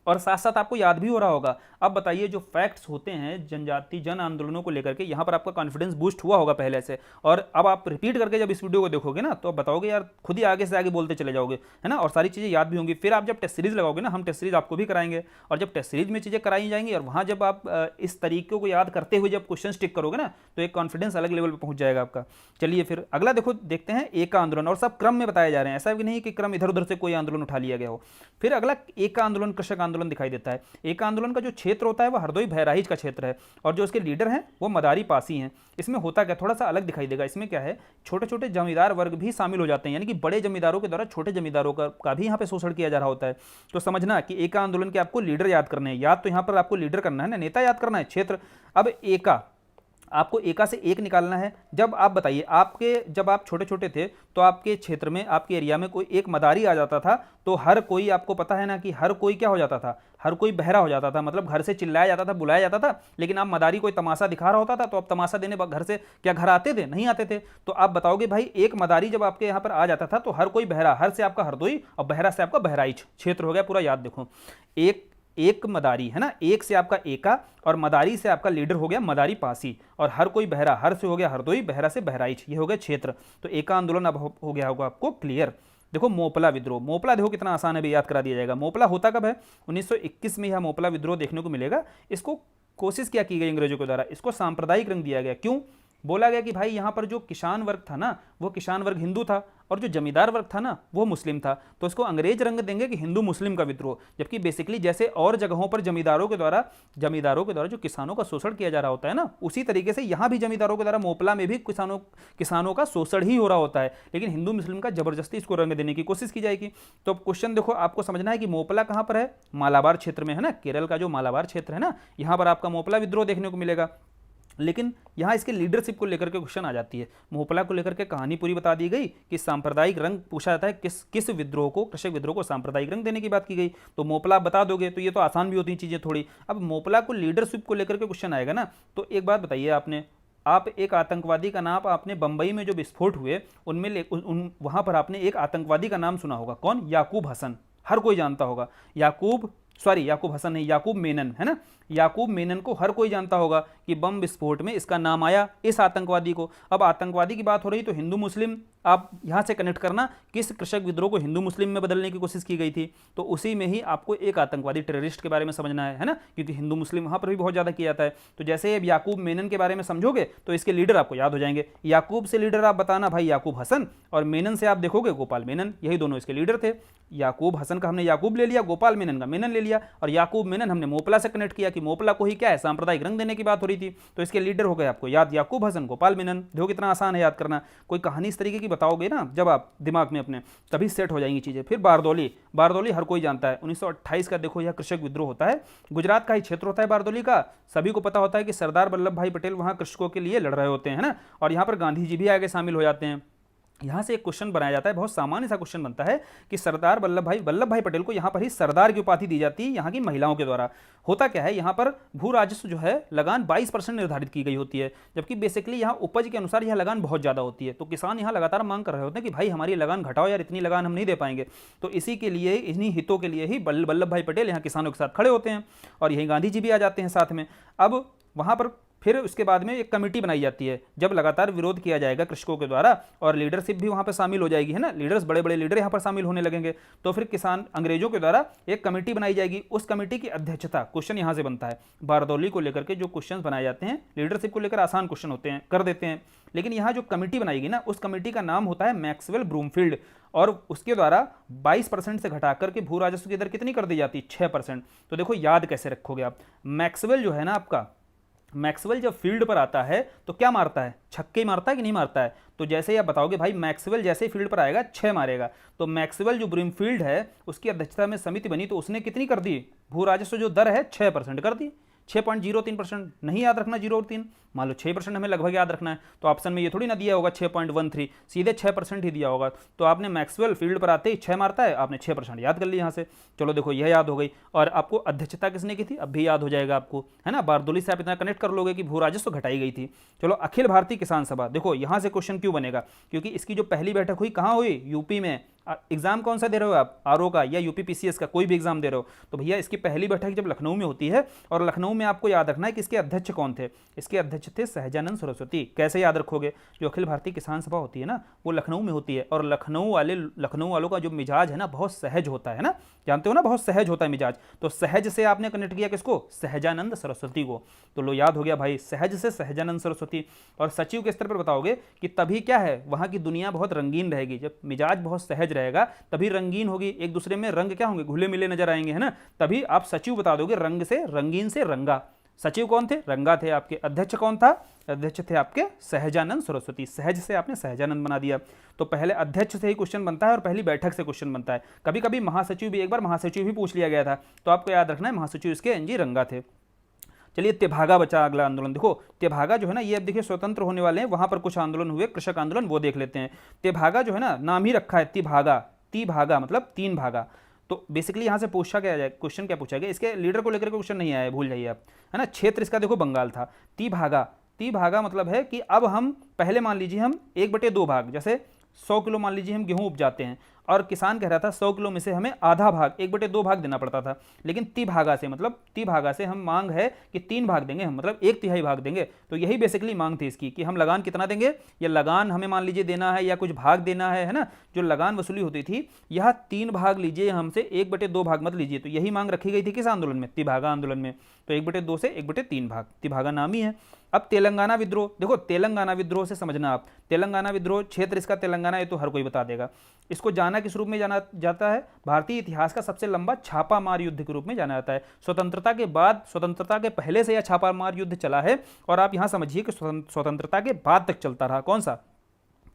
और साथ साथ आपको याद भी हो रहा होगा। अब बताइए जो फैक्ट्स होते हैं जनजाति जन आंदोलनों को लेकर के, यहां पर आपका कॉन्फिडेंस बूस्ट हुआ होगा पहले से, और अब आप रिपीट करके जब इस वीडियो को देखोगे ना तो आप बताओगे यार, खुद ही आगे से आगे बोलते चले जाओगे, है ना, और सारी चीजें याद भी होंगी। फिर आप जब टेस्ट सीरीज लगाओगे ना, हम टेस्ट सीरीज आपको भी कराएंगे, और जब टेस्ट सीरीज में चीजें कराई जाएंगी और वहां जब आप इस तरीके को याद करते हुए जब क्वेश्चन टिक करोगे ना, तो एक कॉन्फिडेंस अलग लेवल पर पहुंच जाएगा आपका। चलिए फिर अगला देखो देखते हैं एक का आंदोलन, और सब क्रम में बताए जा रहे हैं, ऐसा भी नहीं कि क्रम इधर उधर से कोई आंदोलन उठा लिया गया हो। फिर अगला एक का आंदोलन कृषक आंदोलन दिखाई देता है। एक आंदोलन का जो क्षेत्र होता है वह हरदोई बहराइच का क्षेत्र है और जो उसके लीडर हैं वो मदारी पासी हैं। इसमें होता क्या, थोड़ा सा अलग दिखाई देगा। इसमें क्या है, छोटे छोटे जमींदार वर्ग भी शामिल हो जाते हैं, यानी कि बड़े जमींदारों के द्वारा छोटे जमींदारों का भी यहाँ पे शोषण किया जा रहा होता है। तो समझना कि एका आंदोलन के आपको लीडर याद करने हैं, याद तो यहाँ पर आपको लीडर करना है ना, नेता याद करना है, क्षेत्र। अब एका आपको एका से एक निकालना है। जब आप बताइए जब आप छोटे छोटे थे तो आपके क्षेत्र में, आपके एरिया में कोई एक मदारी आ जाता था तो हर कोई, आपको पता है ना कि हर कोई क्या हो जाता था, हर कोई बहरा हो जाता था, मतलब घर से चिल्लाया जाता था, बुलाया जाता था। लेकिन आप मदारी कोई तमाशा दिखा रहा होता था तो आप तमाशा देने घर से क्या घर आते थे, नहीं आते थे। तो आप बताओगे भाई एक मदारी जब आपके यहाँ पर आ जाता था तो हर कोई बहरा, हर से आपका हरदोई और बहरा से आपका बहराइच क्षेत्र हो गया पूरा। याद देखो एक मदारी है ना, एक से आपका एका और मदारी से आपका लीडर हो गया मदारी पासी, और हर कोई बहरा, हर से हो गया हरदोई, बहरा से बहराइच, ये हो गया क्षेत्र। तो एका आंदोलन अब हो गया होगा आपको क्लियर। देखो मोपला विद्रोह, मोपला देखो कितना आसान है, भी याद करा दिया जाएगा। मोपला होता कब है, 1921 में यह मोपला विद्रोह देखने को मिलेगा। इसको कोशिश क्या की गई अंग्रेजों के द्वारा, इसको सांप्रदायिक रंग दिया गया। क्यों, बोला गया कि भाई यहाँ पर जो किसान वर्ग था ना वो किसान वर्ग हिंदू था और जो जमींदार वर्ग था ना वो मुस्लिम था, तो इसको अंग्रेज रंग देंगे कि हिंदू मुस्लिम का विद्रोह। जबकि बेसिकली जैसे और जगहों पर जमींदारों के द्वारा जो किसानों का शोषण किया जा रहा होता है ना, उसी तरीके से यहाँ भी जमींदारों के द्वारा मोपला में भी किसानों का शोषण ही हो रहा होता है, लेकिन हिंदू मुस्लिम का जबरदस्ती इसको रंग देने की कोशिश की जाएगी। तो क्वेश्चन देखो आपको समझना है कि मोपला कहाँ पर है, मालाबार क्षेत्र में है ना, केरल का जो मालाबार क्षेत्र है ना, यहाँ पर आपका मोपला विद्रोह देखने को मिलेगा। लेकिन यहाँ इसके लीडरशिप को लेकर के क्वेश्चन आ जाती है। मोपला को लेकर के कहानी पूरी बता दी गई कि सांप्रदायिक रंग पूछा जाता है, किस विद्रोह को, कृषक विद्रोह को सांप्रदायिक रंग देने की बात की गई। तो मोपला बता दोगे तो ये तो आसान भी होती हैं चीज़ें थोड़ी। अब मोपला को लीडरशिप को लेकर के क्वेश्चन आएगा ना, तो एक बात बताइए आप एक आतंकवादी का नाम आपने बंबई में जो विस्फोट हुए उनमें वहां पर आपने एक आतंकवादी का नाम सुना होगा, कौन, याकूब हसन, हर कोई जानता होगा। याकूब हसन नहीं, याकूब मेनन है ना, याकूब मेनन को हर कोई जानता होगा कि बम विस्फोट में इसका नाम आया, इस आतंकवादी को। अब आतंकवादी की बात हो रही तो हिंदू मुस्लिम आप यहाँ से कनेक्ट करना किस कृषक विद्रोह को हिंदू मुस्लिम में बदलने की कोशिश की गई थी, तो उसी में ही आपको एक आतंकवादी टेररिस्ट के बारे में समझना है ना, क्योंकि हिंदू मुस्लिम वहाँ पर भी बहुत ज़्यादा किया जाता है। तो जैसे अब याकूब मेनन के बारे में समझोगे तो इसके लीडर आपको याद हो जाएंगे। याकूब से लीडर आप बताना भाई याकूब हसन, और मेनन से आप देखोगे गोपाल मेनन, यही दोनों इसके लीडर थे। याकूब हसन का हमने याकूब ले लिया, गोपाल मेनन का मेनन ले लिया, और याकूब मेनन हमने मोपला से कनेक्ट किया कि मोपला को ही क्या है सांप्रदायिक रंग देने की बात हो रही थी, तो इसके लीडर हो गए आपको याद याकूब हसन गोपाल मेनन। देखो कितना आसान है याद करना, कोई कहानी इस तरीके की बताओगे ना जब आप दिमाग में अपने, तभी सेट हो जाएंगी चीज़ें। फिर बारदौली, बारदौली हर कोई जानता है 1928 का, देखो यह कृषक विद्रोह होता है, गुजरात का ही क्षेत्र होता है बारदौली का। सभी को पता होता है कि सरदार वल्लभ भाई पटेल वहाँ कृषकों के लिए लड़ रहे होते हैं ना, और यहाँ पर गांधी जी भी आगे शामिल हो जाते हैं। यहाँ से एक क्वेश्चन बनाया जाता है, बहुत सामान्य सा क्वेश्चन बनता है कि सरदार वल्लभ भाई पटेल को यहाँ पर ही सरदार की उपाधि दी जाती है यहाँ की महिलाओं के द्वारा। होता क्या है, यहाँ पर भू राजस्व जो है लगान 22% निर्धारित की गई होती है, जबकि बेसिकली यहाँ उपज के अनुसार यह लगान बहुत ज़्यादा होती है। तो किसान यहाँ लगातार मांग कर रहे होते हैं कि भाई हमारी लगान घटाओ यार, इतनी लगान हम नहीं दे पाएंगे। तो इसी के लिए, इन्हीं हितों के लिए ही वल्लभ भाई पटेल यहाँ किसानों के साथ खड़े होते हैं, और यहीं गांधी जी भी आ जाते हैं साथ में। अब वहाँ पर फिर उसके बाद में एक कमेटी बनाई जाती है, जब लगातार विरोध किया जाएगा कृषकों के द्वारा, और लीडरशिप भी वहाँ पर शामिल हो जाएगी, है ना, लीडर्स बड़े बड़े लीडर यहाँ पर शामिल होने लगेंगे। तो फिर किसान अंग्रेजों के द्वारा एक कमेटी बनाई जाएगी, उस कमेटी की अध्यक्षता, क्वेश्चन यहाँ से बनता है बारदौली को लेकर के जो क्वेश्चन बनाए जाते हैं लीडरशिप को लेकर, आसान क्वेश्चन होते हैं, कर देते हैं। लेकिन यहाँ जो कमेटी बनाएगी ना, उस कमेटी का नाम होता है मैक्सवेल ब्रूमफील्ड, और उसके द्वारा 22% से घटा करके भू राजस्व की दर कितनी कर दी जाती है, 6%। तो देखो याद कैसे रखोगे आप, मैक्सवेल जो है ना आपका, मैक्सवेल जब फील्ड पर आता है तो क्या मारता है, छक्के मारता है कि नहीं मारता है। तो जैसे ही आप बताओगे भाई मैक्सवेल जैसे ही फील्ड पर आएगा 6 मारेगा, तो मैक्सवेल जो ब्रूमफील्ड है उसकी अध्यक्षता में समिति बनी, तो उसने कितनी कर दी, भू राजस्व जो दर है 6% कर दी, 6.03%। नहीं याद रखना 0 और 3, मान लो 6% हमें लगभग याद रखना है, तो ऑप्शन में ये थोड़ी ना दिया होगा 6.13, सीधे 6% ही दिया होगा। तो आपने मैक्सवेल फील्ड पर आते ही 6 मारता है, आपने 6% याद कर लिया यहाँ से। चलो देखो यह याद हो गई, और आपको अध्यक्षता किसने की थी अब भी याद हो जाएगा आपको, है ना, बारदौली से आप इतना कनेक्ट कर लोगे कि भू राजस्व घटाई गई थी। चलो अखिल भारतीय किसान सभा, देखो यहाँ से क्वेश्चन क्यों बनेगा, क्योंकि इसकी जो पहली बैठक हुई कहाँ हुई, यूपी में। एग्जाम कौन सा दे रहे हो आप, आरओ का या यूपी पीसीएस का, कोई भी एग्जाम दे रहे हो, तो भैया इसकी पहली बैठक जब लखनऊ में होती है, और लखनऊ में आपको याद रखना है कि इसके अध्यक्ष कौन थे, इसके अध्यक्ष थे सहजानंद सरस्वती। कैसे याद रखोगे, जो अखिल भारतीय किसान सभा होती है ना वो लखनऊ में होती है, और लखनऊ वालों का जो मिजाज है ना बहुत सहज होता है ना, जानते हो ना, बहुत सहज होता है मिजाज। तो सहज से आपने कनेक्ट किया किसको, सहजानंद सरस्वती को। तो लो याद हो गया भाई, सहज से सहजानंद सरस्वती। और सचिव के स्तर पर बताओगे कि तभी क्या है, वहाँ की दुनिया बहुत रंगीन रहेगी, जब मिजाज बहुत सहज रहेगा तभी रंगीन होगी, एक दूसरे में रंग क्या होंगे, घुले मिले नजर आएंगे, है ना, तभी आप सचिव बता दोगे, रंग से रंगीन से रंगा। सचिव कौन थे, रंगा थे आपके। अध्यक्ष कौन था, अध्यक्ष थे आपके सहजानंद सरस्वती। सहज से आपने सहजानंद बना दिया। तो पहले अध्यक्ष से ही क्वेश्चन बनता है और पहली बैठक से क्वेश्चन बनता है। कभी कभी महासचिव भी, एक बार महासचिव भी पूछ लिया गया था, तो आपको याद रखना है महासचिव इसके एनजी रंगा थे। चलिए तेभागा बचा अगला आंदोलन। देखो तेभागा जो है ना, ये अब देखिए स्वतंत्र होने वाले हैं, वहां पर कुछ आंदोलन हुए, कृषक आंदोलन, वो देख लेते हैं। तेभागा जो है ना, नाम ही रखा है तिभागा, तिभागा मतलब 3 भागा। तो बेसिकली यहाँ से पूछा क्या जाए, क्वेश्चन क्या पूछा गया, इसके लीडर को लेकर क्वेश्चन नहीं आया, भूल जाइए आप, है ना। क्षेत्र इसका देखो बंगाल था। तिभागा, तिभागा मतलब है कि अब हम पहले मान लीजिए हम 1/2 भाग, जैसे 100 किलो मान लीजिए हम गेहूं उपजाते हैं, और किसान कह रहा था 100 किलो में से हमें आधा भाग, 1/2 भाग देना पड़ता था। लेकिन तिभागा से मतलब तिभागा से हम मांग है कि 3 भाग देंगे हम, मतलब 1/3 भाग देंगे। तो यही बेसिकली मांग थी इसकी कि हम लगान कितना देंगे, या लगान हमें मान लीजिए देना है या कुछ भाग देना है ना। जो लगान वसूली होती थी, यह 3 भाग लीजिए हमसे, 1/2 भाग मत लीजिए। तो यही मांग रखी गई थी किस आंदोलन में, तिभागा आंदोलन में। तो 1/2 से 1/3 भाग, तिभागा नाम ही है। अब तेलंगाना विद्रोह, देखो तेलंगाना विद्रोह से समझना आप, तेलंगाना विद्रोह क्षेत्र इसका तेलंगाना, ये तो हर कोई बता देगा। इसको जाना किस रूप में जाना जाता है, भारतीय इतिहास का सबसे लंबा छापामार युद्ध के रूप में जाना जाता है। स्वतंत्रता के बाद, स्वतंत्रता के पहले से यह छापामार युद्ध चला है, और आप यहां समझिए कि स्वतंत्रता के बाद तक चलता रहा। कौन सा,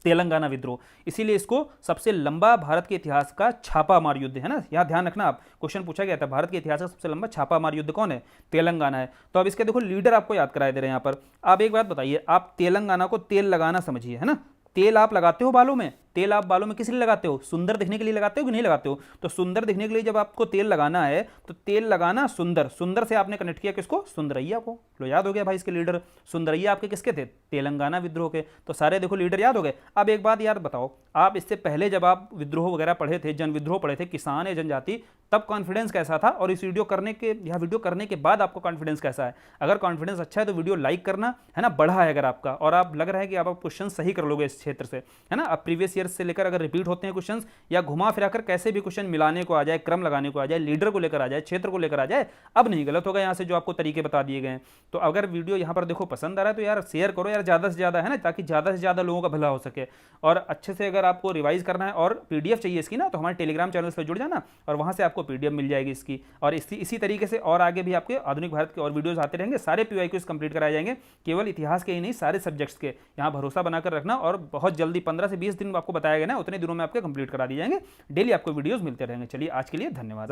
तेलंगाना विद्रोह। इसीलिए इसको सबसे लंबा भारत के इतिहास का छापामार युद्ध है ना, यहाँ ध्यान रखना आप, क्वेश्चन पूछा गया था भारत के इतिहास का सबसे लंबा छापामार युद्ध कौन है, तेलंगाना है। तो अब इसके देखो लीडर आपको याद कराए दे रहे हैं यहाँ पर। आप एक बात बताइए, आप तेलंगाना को तेल लगाना समझिए, है ना, तेल आप लगाते हो बालों में, तेल आप बालों में किस लिए लगाते हो, सुंदर दिखने के लिए लगाते हो कि नहीं लगाते हो। तो सुंदर दिखने के लिए जब आपको तेल लगाना है, तो तेल लगाना सुंदर, सुंदर से आपने कनेक्ट किया किसको, सुंदरैया को। लो याद हो गया भाई, इसके लीडर सुंदरैया आपके किसके थे, तेलंगाना विद्रोह के। तो सारे देखो लीडर याद हो गए। अब एक बात याद बताओ, आप इससे पहले जब आप विद्रोह वगैरह पढ़े थे, जन विद्रोह पढ़े थे, किसान या जनजाति, तब कॉन्फिडेंस कैसा था, और इस वीडियो करने के, यह वीडियो करने के बाद आपको कॉन्फिडेंस कैसा है। अगर कॉन्फिडेंस अच्छा है तो वीडियो लाइक करना, है ना, बढ़ा है अगर आपका, और आप लग रहा है कि आप क्वेश्चन सही कर लोगे इस क्षेत्र से, है ना। अब प्रीवियस ईयर ईयर्स से लेकर अगर रिपीट होते हैं क्वेश्चंस या घुमा फिराकर कैसे भी क्वेश्चन मिलाने को आ जाए, क्रम लगाने को आ जाए, लीडर को लेकर आ जाए, क्षेत्र को लेकर आ जाए, अब नहीं गलत होगा यहाँ से जो आपको तरीके बता दिए गए हैं। तो अगर वीडियो यहाँ पर देखो पसंद आ रहा है तो यार शेयर करो यार ज़्यादा से ज़्यादा, है ना, ताकि ज़्यादा से ज़्यादा लोगों का भला हो सके। और अच्छे से अगर आपको रिवाइज करना है और पीडीएफ चाहिए इसकी ना, तो हमारे टेलीग्राम चैनल पर जुड़ जाना और वहाँ से आपको पीडीएफ मिल जाएगी इसकी। और इसी तरीके से और आगे भी आपके आधुनिक भारत के और वीडियोस आते रहेंगे, सारे पीवाईक्यूज कंप्लीट कराए जाएंगे, केवल इतिहास के ही नहीं सारे सब्जेक्ट्स के। यहाँ भरोसा बनाकर रखना और बहुत जल्दी 15 से 20 दिन आपको बताया गया ना, उतने दिनों में आपके कंप्लीट करा दिए जाएंगे। डेली आपको वीडियोस मिलते रहेंगे। चलिए आज के लिए धन्यवाद।